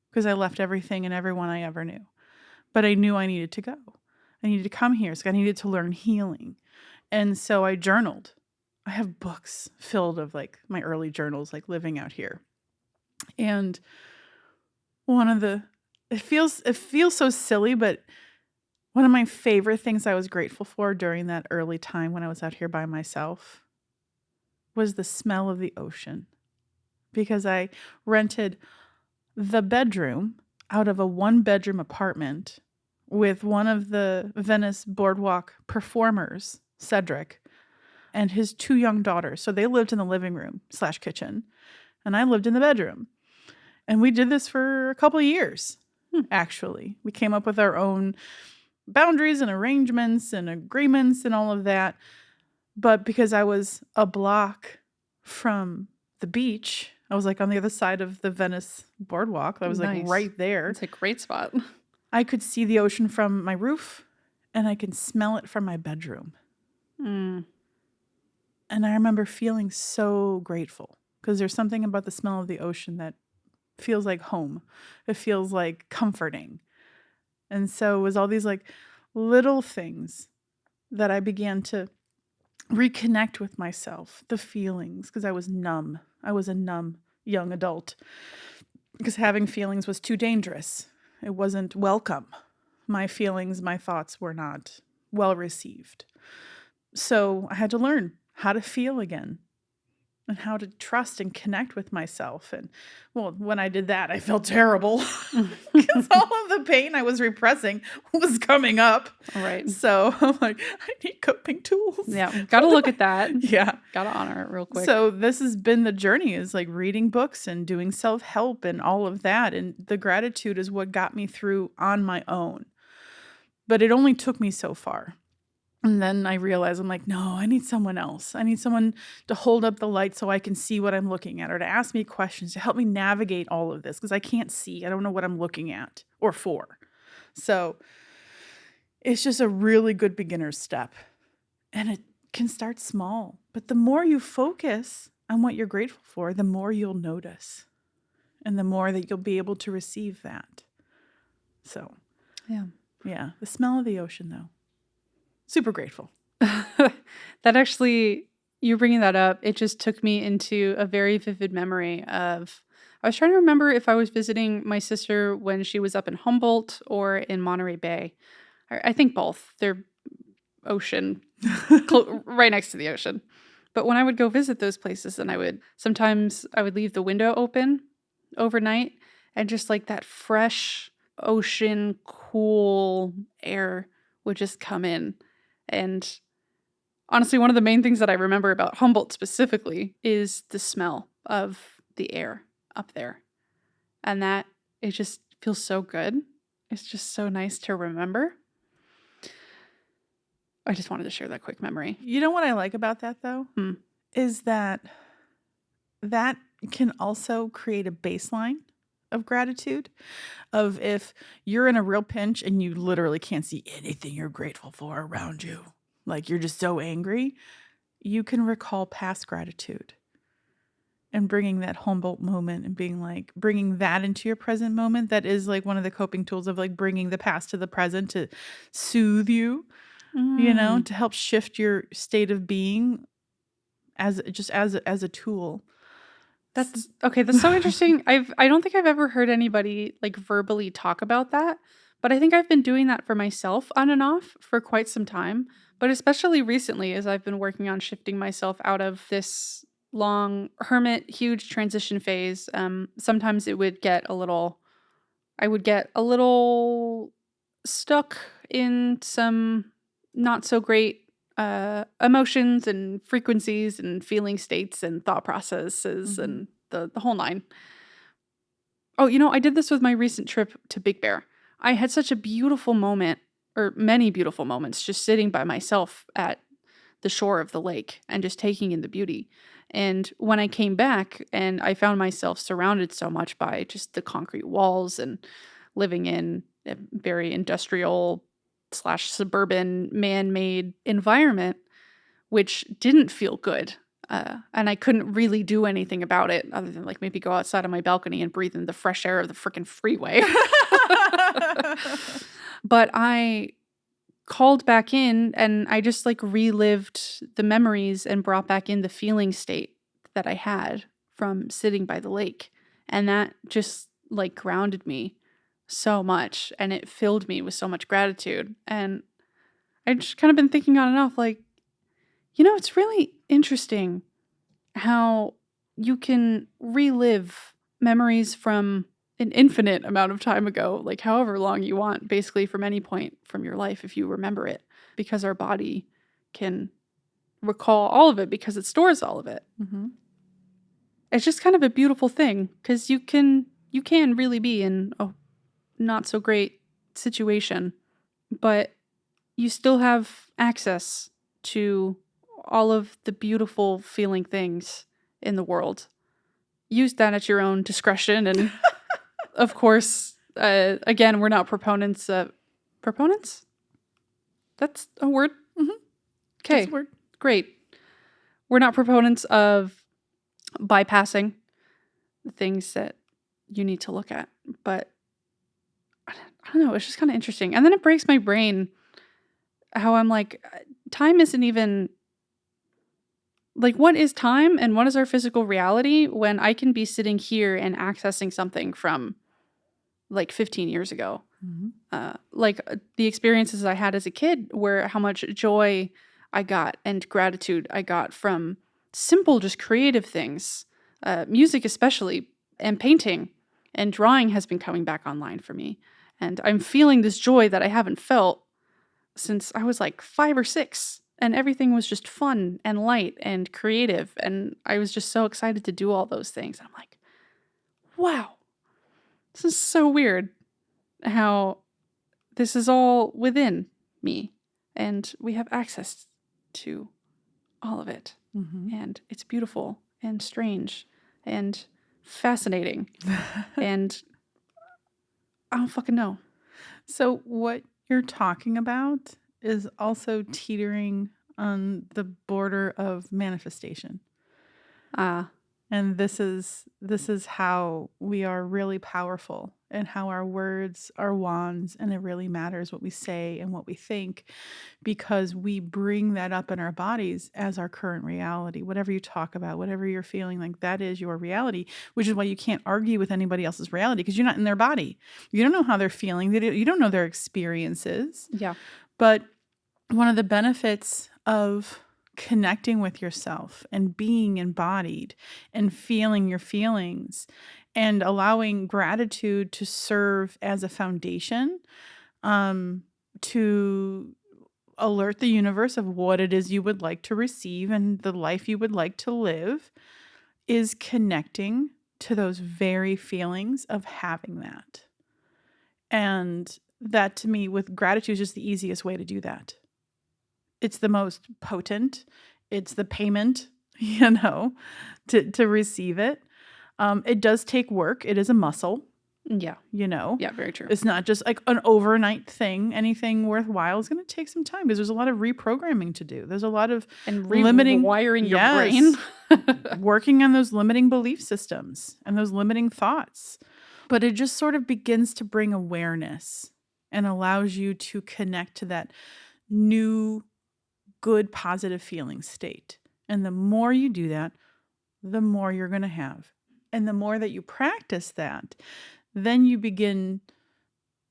because I left everything and everyone I ever knew. But I knew I needed to go. I needed to come here. So I needed to learn healing. And so I journaled. I have books filled of like my early journals, like living out here. And one of the it feels so silly, but one of my favorite things I was grateful for during that early time when I was out here by myself was the smell of the ocean. Because I rented the bedroom out of a 1-bedroom apartment with one of the Venice Boardwalk performers, Cedric, and his 2 young daughters. So they lived in the living room / kitchen, and I lived in the bedroom. And we did this for a couple of years, actually. We came up with our own boundaries and arrangements and agreements and all of that. But because I was a block from the beach, I was like on the other side of the Venice Boardwalk. I was like Nice. right there. It's a great spot. I could see the ocean from my roof and I can smell it from my bedroom. Mm, And I remember feeling so grateful because there's something about the smell of the ocean that feels like home. It feels like comforting. And so it was all these like little things that I began to reconnect with myself, the feelings, because I was numb. I was a numb young adult because having feelings was too dangerous. It wasn't welcome. My feelings, my thoughts were not well received. So I had to learn how to feel again and how to trust and connect with myself. And well, when I did that, I felt terrible because all of the pain I was repressing was coming up. Right. So I'm like, I need coping tools. Yeah. Gotta look at that. Yeah. Gotta honor it real quick. So this has been the journey, is like reading books and doing self-help and all of that. And the gratitude is what got me through on my own. But it only took me so far. And then I realized, I'm like, no, I need someone else. I need someone to hold up the light so I can see what I'm looking at, or to ask me questions to help me navigate all of this, because I can't see. I don't know what I'm looking at or for. So it's just a really good beginner's step. And it can start small. But the more you focus on what you're grateful for, the more you'll notice. And the more that you'll be able to receive that. So, yeah, the smell of the ocean, though. Super grateful. That actually, you bringing that up, it just took me into a very vivid memory of, I was trying to remember if I was visiting my sister when she was up in Humboldt or in Monterey Bay. I think both. They're ocean, right next to the ocean. But when I would go visit those places, and sometimes I would leave the window open overnight, and just like that fresh ocean, cool air would just come in. And honestly, one of the main things that I remember about Humboldt specifically is the smell of the air up there. And that, it just feels so good. It's just so nice to remember. I just wanted to share that quick memory. You know what I like about that, though? Is that can also create a baseline of gratitude. Of if you're in a real pinch and you literally can't see anything you're grateful for around you, like you're just so angry, you can recall past gratitude. and bringing that Humboldt moment and being like, bringing that into your present moment. That is like one of the coping tools of like bringing the past to the present to soothe you, Mm. to help shift your state of being as a tool. That's okay, that's so interesting. I don't think I've ever heard anybody, like, verbally talk about that, but I think I've been doing that for myself on and off for quite some time, but especially recently as I've been working on shifting myself out of this long hermit, huge transition phase. Sometimes it would get a little I would get a little stuck in some not so great emotions and frequencies and feeling states and thought processes Mhm. and the whole nine. Oh, I did this with my recent trip to Big Bear. I had such a beautiful moment, or many beautiful moments, just sitting by myself at the shore of the lake and just taking in the beauty. And when I came back and I found myself surrounded so much by just the concrete walls and living in a very industrial slash suburban man-made environment, which didn't feel good. And I couldn't really do anything about it other than like maybe go outside on my balcony and breathe in the fresh air of the freaking freeway. But I called back in and I just like relived the memories and brought back in the feeling state that I had from sitting by the lake. And that just like grounded me so much and it filled me with so much gratitude. And I just kind of been thinking on and off like, it's really interesting how you can relive memories from an infinite amount of time ago, like however long you want, basically from any point from your life if you remember it, because our body can recall all of it because it stores all of it. Mhm. It's just kind of a beautiful thing because you can really be in a not so great situation, but you still have access to all of the beautiful feeling things in the world. Use that at your own discretion. And of course, again, we're not proponents of proponents. That's a word. Mhm. That's Okay, a word. great. We're not proponents of bypassing the things that you need to look at, but I don't know. It's just kind of interesting. And then it breaks my brain how I'm like, time isn't even like, what is time and what is our physical reality when I can be sitting here and accessing something from like 15 years ago? Mhm. The experiences I had as a kid, where how much joy I got and gratitude I got from simple, just creative things, music especially, and painting and drawing has been coming back online for me. And I'm feeling this joy that I haven't felt since I was like 5 or 6. And everything was just fun and light and creative. And I was just so excited to do all those things. I'm like, wow, this is so weird how this is all within me. And we have access to all of it. Mhm. And it's beautiful and strange and fascinating. And I don't fucking know. So what you're talking about is also teetering on the border of manifestation. Ah, And this is how we are really powerful and how our words are wands, and it really matters what we say and what we think, because we bring that up in our bodies as our current reality. Whatever you talk about, whatever you're feeling, like that is your reality, which is why you can't argue with anybody else's reality because you're not in their body. You don't know how they're feeling. You don't know their experiences. yeah. But one of the benefits of connecting with yourself and being embodied and feeling your feelings and allowing gratitude to serve as a foundation, to alert the universe of what it is you would like to receive and the life you would like to live, is connecting to those very feelings of having that. And that, to me, with gratitude, is just the easiest way to do that. It's the most potent. It's the payment, to receive it. It does take work. It is a muscle. Yeah. you know? Yeah, very true. It's not just like an overnight thing. Anything worthwhile is going to take some time because there's a lot of reprogramming to do. There's a lot of And limiting, rewiring your yes, brain. working on those limiting belief systems and those limiting thoughts. But it just sort of begins to bring awareness and allows you to connect to that new, good, positive feeling state. And the more you do that, the more you're going to have. And the more that you practice that, then you begin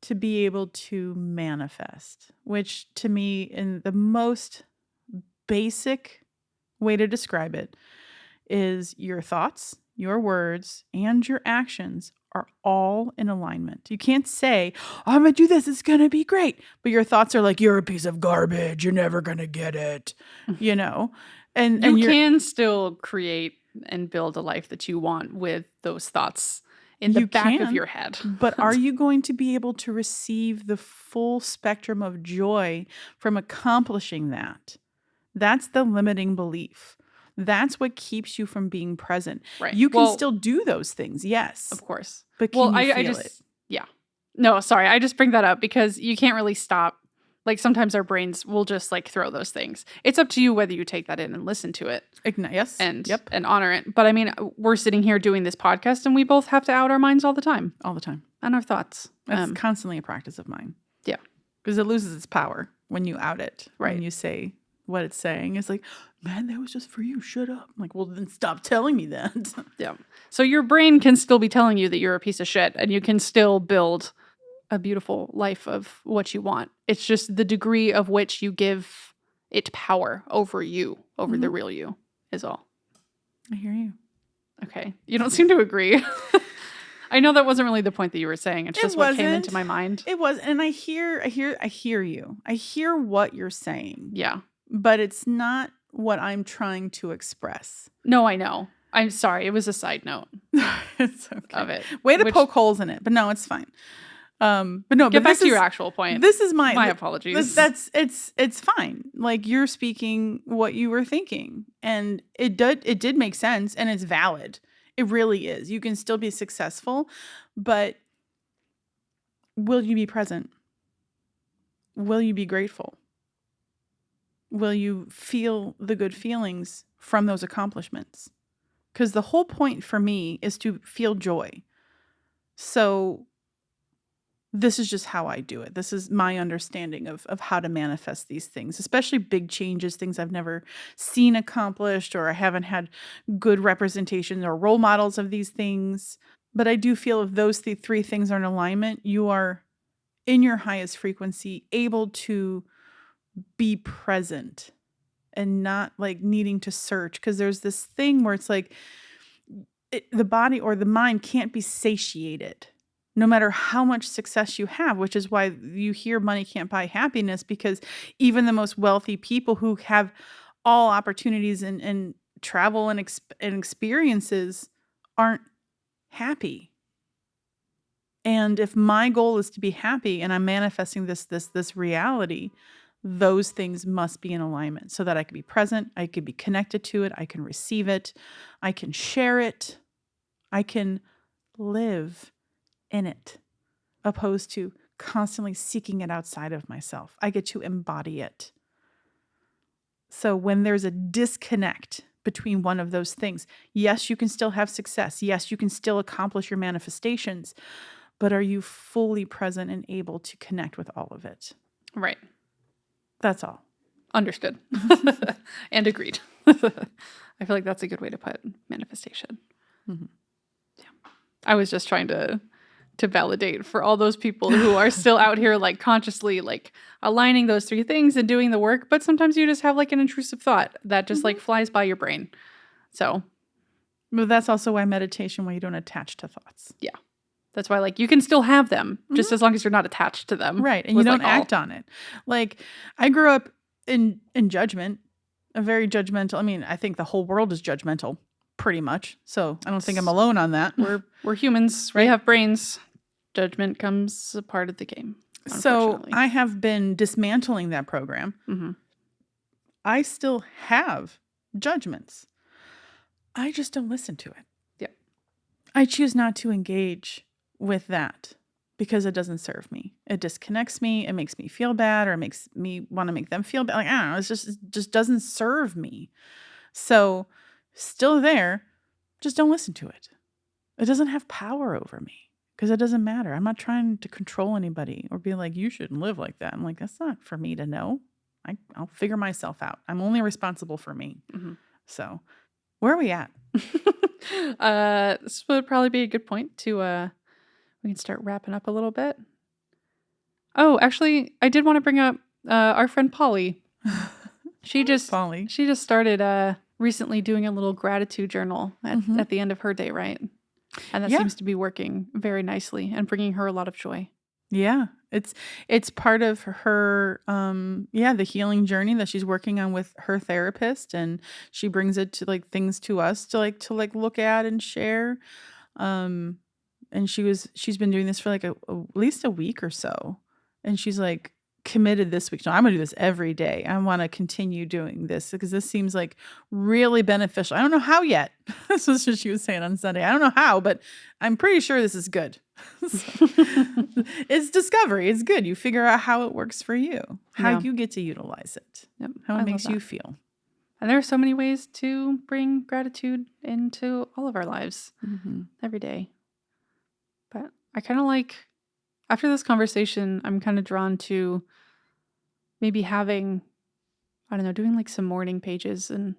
to be able to manifest, which to me, in the most basic way to describe it, is your thoughts, your words, and your actions are all in alignment. You can't say, "Oh, I'm going to do this. It's going to be great." But your thoughts are like, "You're a piece of garbage. You're never going to get it." You know? And You you're can still create and build a life that you want with those thoughts in the you back of can, your head. but are you going to be able to receive the full spectrum of joy from accomplishing that? That's the limiting belief. That's what keeps you from being present. Right. You can Well, still do those things, yes, of course. but Well, can you I feel it? just, yeah. No, sorry. I just bring that up because you can't really stop. Like sometimes our brains will just like throw those things. It's up to you whether you take that in and listen to it Yes. and Yep. and honor it. But I mean, we're sitting here doing this podcast and we both have to out our minds all the time All the time. and our thoughts. That's constantly a practice of mine. Yeah. Because it loses its power when you out it. Right. When you say what it's saying. It's like, "Man, that was just for you. Shut up." I'm like, well, then stop telling me that. Yeah. So your brain can still be telling you that you're a piece of shit and you can still build a beautiful life of what you want. It's just the degree of which you give it power over you, over the real you, is all. I hear you. Okay. You don't seem to agree. I know that wasn't really the point that you were saying. It's just what came wasn't. into my mind. It was, and I hear you. I hear what you're saying, Yeah. but it's not what I'm trying to express. No, I know. I'm sorry. It was a side note It's okay. of it. Way to which- poke holes in it, but no, it's fine. But no, Get but back this to is your actual point. this is my apologies. It's fine. Like you're speaking what you were thinking, and it did make sense, and it's valid. It really is. You can still be successful, but will you be present? Will you be grateful? Will you feel the good feelings from those accomplishments? Because the whole point for me is to feel joy. So this is just how I do it. This is my understanding of how to manifest these things, especially big changes, things I've never seen accomplished, or I haven't had good representation or role models of these things. But I do feel if those three things are in alignment, you are in your highest frequency, able to be present and not like needing to search. Because there's this thing where it's like the body or the mind can't be satiated no matter how much success you have, which is why you hear money can't buy happiness, because even the most wealthy people who have all opportunities and travel and experiences aren't happy. And if my goal is to be happy and I'm manifesting this reality, those things must be in alignment so that I can be present, I can be connected to it, I can receive it, I can share it, I can live in it, opposed to constantly seeking it outside of myself. I get to embody it. So when there's a disconnect between one of those things, yes, you can still have success. Yes, you can still accomplish your manifestations, but are you fully present and able to connect with all of it? Right. That's all. Understood. And agreed. I feel like that's a good way to put manifestation. Mhm. Yeah. I was just trying to validate for all those people who are still out here like consciously like aligning those three things and doing the work, but sometimes you just have like an intrusive thought that just like flies by your brain. So, but that's also why meditation, why you don't attach to thoughts. yeah. That's why like you can still have them just as long as you're not attached to them. Right. And you don't act on it. Like I grew up in judgment, a very judgmental. I mean, I think the whole world is judgmental pretty much. So I don't think I'm alone on that. We're humans. We have brains. Judgment comes a part of the game. So I have been dismantling that program. Mm-hmm. I still have judgments. I just don't listen to it. Yeah. I choose not to engage with that because it doesn't serve me. It disconnects me. It makes me feel bad, or it makes me want to make them feel bad. Like, I don't know. It just doesn't serve me. So still there, just don't listen to it. It doesn't have power over me because it doesn't matter. I'm not trying to control anybody or be like, you shouldn't live like that. I'm like, that's not for me to know. I'll figure myself out. I'm only responsible for me. Mm-hmm. So where are we at? This would probably be a good point to we can start wrapping up a little bit. Oh, actually, I did want to bring up our friend Polly. She just started recently doing a little gratitude journal at the end of her day, right? And that seems to be working very nicely and bringing her a lot of joy. Yeah, it's part of her the healing journey that she's working on with her therapist, and she brings it to like things to us to look at and share. And she's been doing this for like at least a week or so, and she's like committed this week. No, I'm gonna do this every day. I want to continue doing this because this seems like really beneficial. I don't know how yet. This is what she was saying on Sunday. I don't know how, but I'm pretty sure this is good. It's discovery. It's good. You figure out how it works for you, how you get to utilize it, how it makes you feel. And there are so many ways to bring gratitude into all of our lives every day. But I kind of like, after this conversation, I'm kind of drawn to maybe having, I don't know, doing like some morning pages and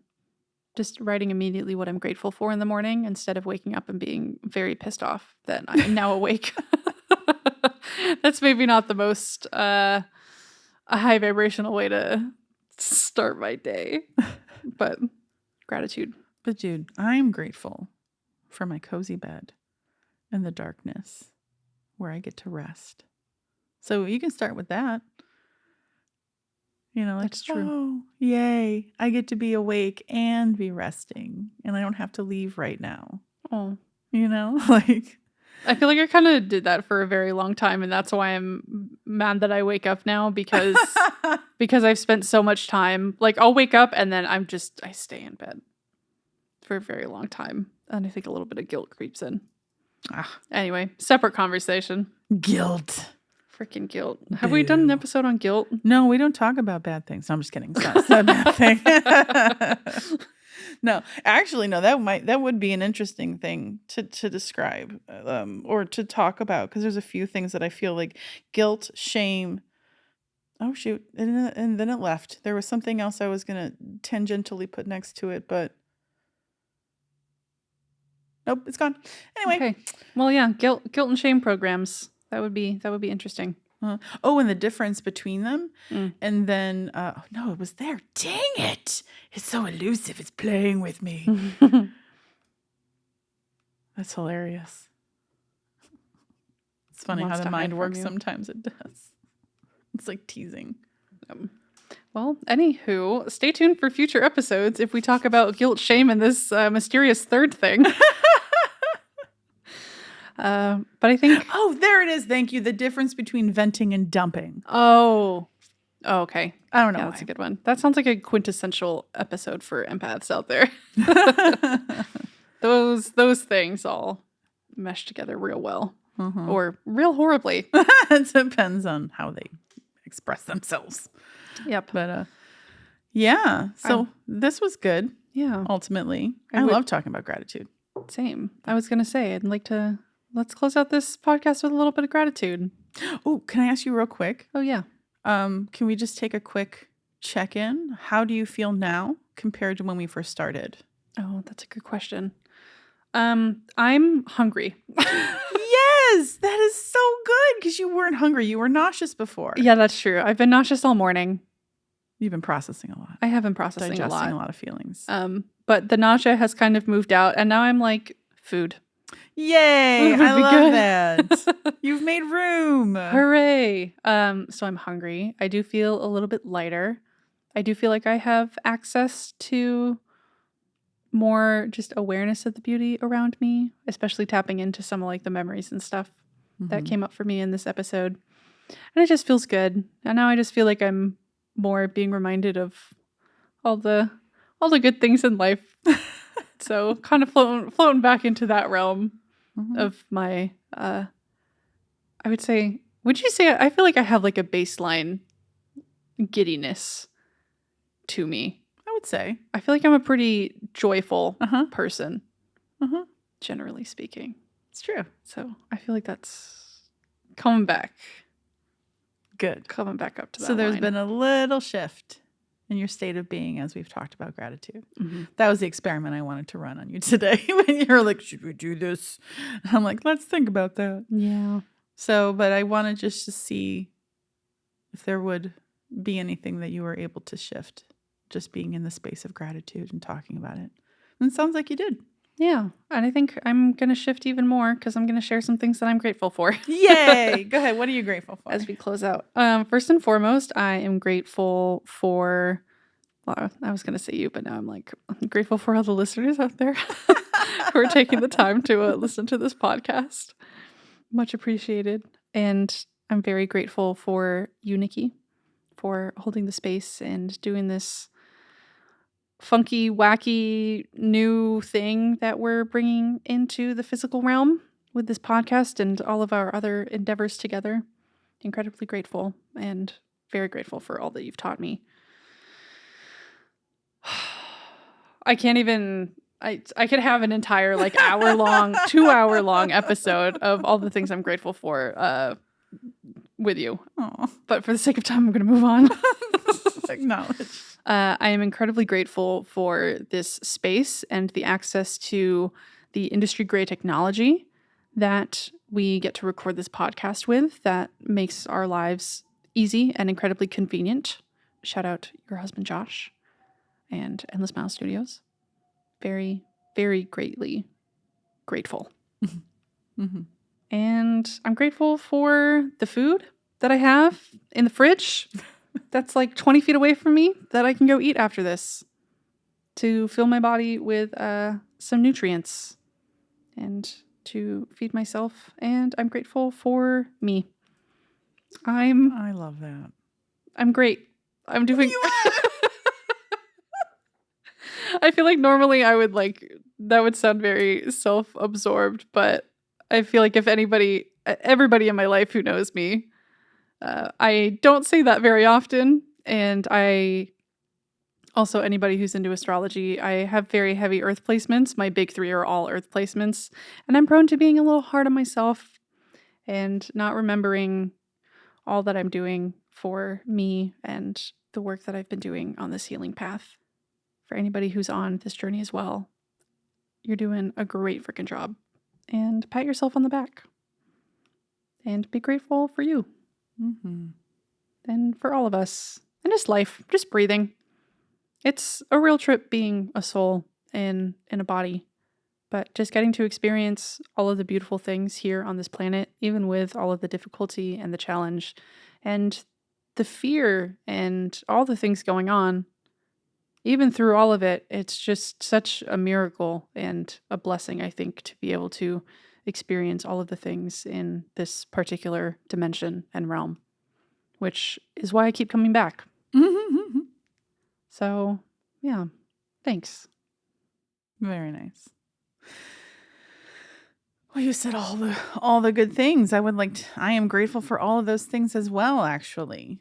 just writing immediately what I'm grateful for in the morning instead of waking up and being very pissed off that I am now awake. That's maybe not the most a high vibrational way to start my day, but gratitude. But dude, I'm grateful for my cozy bed and the darkness where I get to rest. So you can start with that. You know, like, that's true. Oh, yay. I get to be awake and be resting, and I don't have to leave right now. Oh, you know, like I feel like I kind of did that for a very long time, and that's why I'm mad that I wake up now because I've spent so much time. Like, I'll wake up and then I stay in bed for a very long time, and I think a little bit of guilt creeps in. Anyway, separate conversation. Guilt. Freaking guilt. Have we done an episode on guilt? No, we don't talk about bad things. No, I'm just kidding. It's not a bad thing. No, actually, no. That would be an interesting thing to describe or to talk about, because there's a few things that I feel like guilt, shame. Oh shoot! And then it left. There was something else I was gonna tangentially put next to it, but nope, it's gone. Anyway. Okay. Well, yeah, guilt and shame programs. That would be interesting. Oh, and the difference between them. And then, no, it was there. Dang it. It's so elusive. It's playing with me. That's hilarious. It's funny how the mind works. Sometimes it does. It's like teasing. Well, anywho, stay tuned for future episodes if we talk about guilt, shame, and this mysterious third thing. But I think... Oh, there it is. Thank you. The difference between venting and dumping. Oh, okay. I don't know. Yeah, that's a good one. That sounds like a quintessential episode for empaths out there. Those things all mesh together real well. Or real horribly. It depends on how they express themselves. Yep. But yeah. So this was good. Yeah. Ultimately. I love talking about gratitude. Same. I was gonna say let's close out this podcast with a little bit of gratitude. Oh, can I ask you real quick? Oh yeah. Can we just take a quick check-in? How do you feel now compared to when we first started? Oh, that's a good question. I'm hungry. Yes, that is so good, because you weren't hungry. You were nauseous before. Yeah, that's true. I've been nauseous all morning. You've been processing a lot. I have been processing digesting a lot of feelings. But the nausea has kind of moved out, and now I'm like, food. Yay! I love that. You've made room. Hooray! So I'm hungry. I do feel a little bit lighter. I do feel like I have access to more just awareness of the beauty around me, especially tapping into some of like the memories and stuff that came up for me in this episode. And it just feels good. And now I just feel like I'm more being reminded of all the good things in life. So kind of floating back into that realm of my I would say, would you say, I feel like I have like a baseline giddiness to me. I would say. I feel like I'm a pretty joyful Uh-huh. person, Uh-huh. generally speaking. It's true. So I feel like that's coming back Good. up to that So there's line. been a little shift in your state of being as we've talked about gratitude. Mhm. That was the experiment I wanted to run on you today when you were like, should we do this? And I'm like, let's think about that. Yeah. So, but I wanted just to see if there would be anything that you were able to shift, just being in the space of gratitude and talking about it. And it sounds like you did. Yeah. And I think I'm going to shift even more because I'm going to share some things that I'm grateful for. Yay! Go ahead. What are you grateful for? As we close out. First and foremost, I am grateful for, well, I was going to say you, but now I'm grateful for all the listeners out there who are taking the time to listen to this podcast. Much appreciated. And I'm very grateful for you, Nikki, for holding the space and doing this funky, wacky new thing that we're bringing into the physical realm with this podcast and all of our other endeavors together. Incredibly grateful and very grateful for all that you've taught me. I can't even, I could have an entire like hour long, 2 hour long episode of all the things I'm grateful for with you. Aw. But for the sake of time, I'm going to move on. Acknowledge. I am incredibly grateful for this space and the access to the industry grade technology that we get to record this podcast with that makes our lives easy and incredibly convenient. Shout out your husband, Josh, and Endless Mile Studios. Very, very greatly grateful. Mm-hmm. And I'm grateful for the food that I have in the fridge that's like 20 feet away from me that I can go eat after this to fill my body with some nutrients and to feed myself. And I'm grateful for me. I love that. I'm great. I'm doing... I feel like normally I would that would sound very self-absorbed, but I feel like if everybody in my life who knows me, I don't say that very often. And I also, anybody who's into astrology, I have very heavy earth placements. My big 3 are all earth placements. And I'm prone to being a little hard on myself and not remembering all that I'm doing for me and the work that I've been doing on this healing path. For anybody who's on this journey as well, you're doing a great freaking job. And pat yourself on the back. And be grateful for you. Mm-hmm. And for all of us. And just life. Just breathing. It's a real trip being a soul in a body. But just getting to experience all of the beautiful things here on this planet, even with all of the difficulty and the challenge and the fear and all the things going on. Even through all of it, it's just such a miracle and a blessing, I think, to be able to experience all of the things in this particular dimension and realm, which is why I keep coming back. Mm-hmm. So, yeah, thanks. Very nice. Well, you said all the good things. I am grateful for all of those things as well, actually.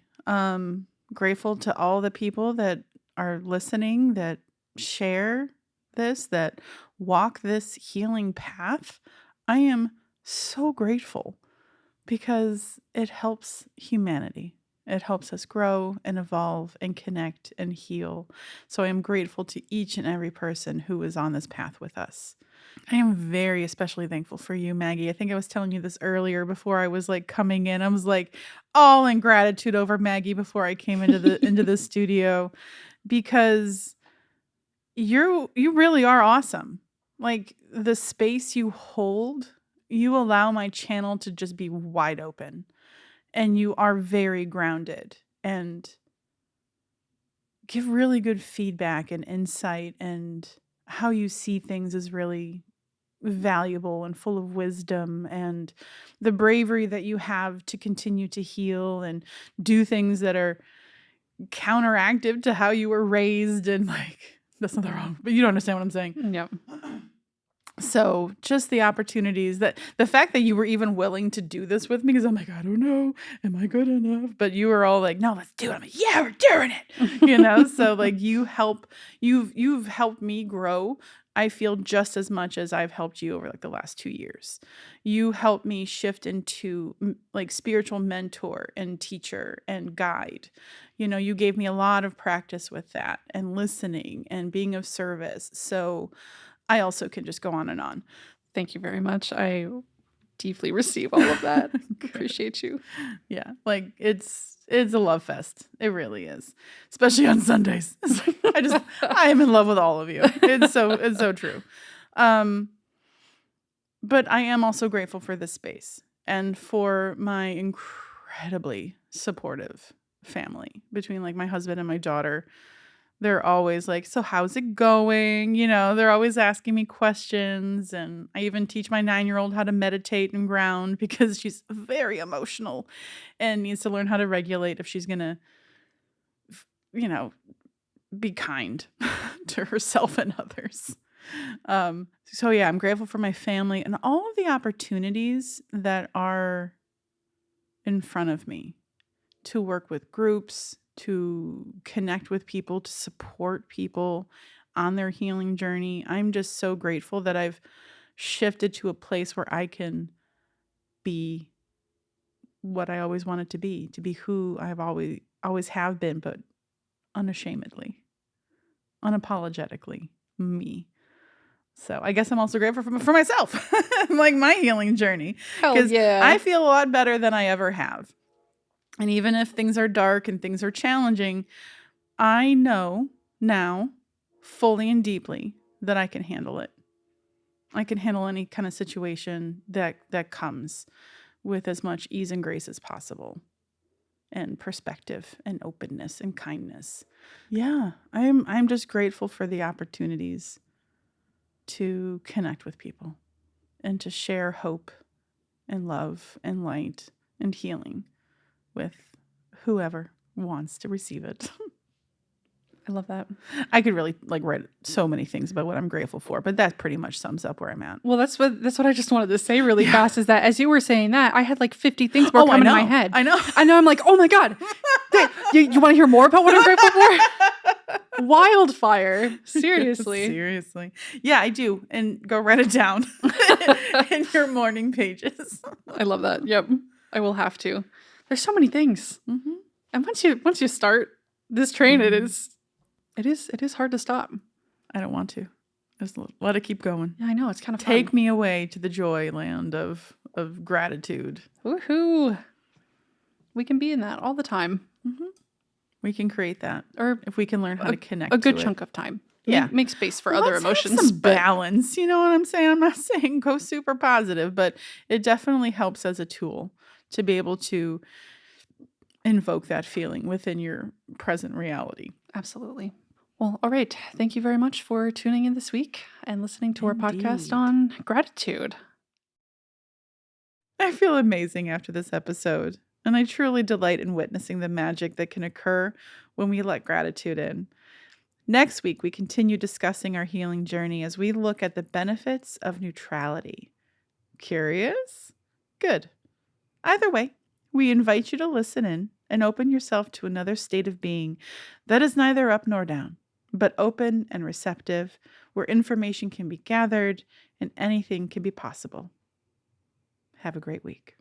Grateful to all the people that are listening, that share this, that walk this healing path. I am so grateful because it helps humanity. It helps us grow and evolve and connect and heal. So I am grateful to each and every person who is on this path with us. I am very especially thankful for you, Maggie. I think I was telling you this earlier before I was coming in. I was all in gratitude over Maggie before I came into the studio, because you really are awesome. The space you hold, you allow my channel to just be wide open, and you are very grounded and give really good feedback and insight, and how you see things is really valuable and full of wisdom, and the bravery that you have to continue to heal and do things that are counteractive to how you were raised, and that's not wrong, but you don't understand what I'm saying. Yep. So just the opportunities that the fact that you were even willing to do this with me, because I'm like, I don't know, am I good enough? But you were all like, no, let's do it. I'm like, yeah, we're doing it. So like you've helped me grow. I feel just as much as I've helped you over like the last 2 years. You helped me shift into like spiritual mentor and teacher and guide. You gave me a lot of practice with that and listening and being of service. So I also can just go on and on. Thank you very much. I deeply receive all of that. Appreciate you. Yeah, like it's a love fest. It really is, especially on Sundays. It's like, I am in love with all of you. It's so true. But I am also grateful for this space and for my incredibly supportive family between like my husband and my daughter. They're always like, so how's it going? They're always asking me questions. And I even teach my 9-year-old how to meditate and ground because she's very emotional and needs to learn how to regulate if she's going to, be kind to herself and others. So yeah, I'm grateful for my family and all of the opportunities that are in front of me to work with groups, to connect with people, to support people on their healing journey. I'm just so grateful that I've shifted to a place where I can be what I always wanted to be who I've always have been, but unashamedly, unapologetically me. So I guess I'm also grateful for myself, like my healing journey, Hell because yeah. I feel a lot better than I ever have. And even if things are dark and things are challenging, I know now fully and deeply that I can handle it. I can handle any kind of situation that comes with as much ease and grace as possible, and perspective and openness and kindness. Yeah, I'm just grateful for the opportunities to connect with people and to share hope and love and light and healing with whoever wants to receive it. I love that. I could really like write so many things about what I'm grateful for, but that pretty much sums up where I'm at. Well, that's what I just wanted to say really fast is that as you were saying that, I had like 50 things more coming in my head. I know. I know. I'm like, oh my God. You want to hear more about what I'm grateful for? Wildfire. Seriously. Seriously. Yeah, I do. And go write it down in your morning pages. I love that. Yep. I will have to. There's so many things. Mm-hmm. And once you start this train, it is hard to stop. I don't want to. Just let it keep going. Yeah, I know. It's kind of Take fun. me away to the joy land of gratitude. Woohoo. We can be in that all the time. Mm-hmm. We can create that. Or if we can learn how to connect a good to chunk it. of time. Yeah. Make space for other emotions. Have some balance. You know what I'm saying? I'm not saying go super positive, but it definitely helps as a tool to be able to invoke that feeling within your present reality. Absolutely. Well, all right. Thank you very much for tuning in this week and listening to our podcast Indeed. on gratitude. I feel amazing after this episode, and I truly delight in witnessing the magic that can occur when we let gratitude in. Next week, we continue discussing our healing journey as we look at the benefits of neutrality. Curious? Good. Either way, we invite you to listen in and open yourself to another state of being that is neither up nor down, but open and receptive, where information can be gathered and anything can be possible. Have a great week.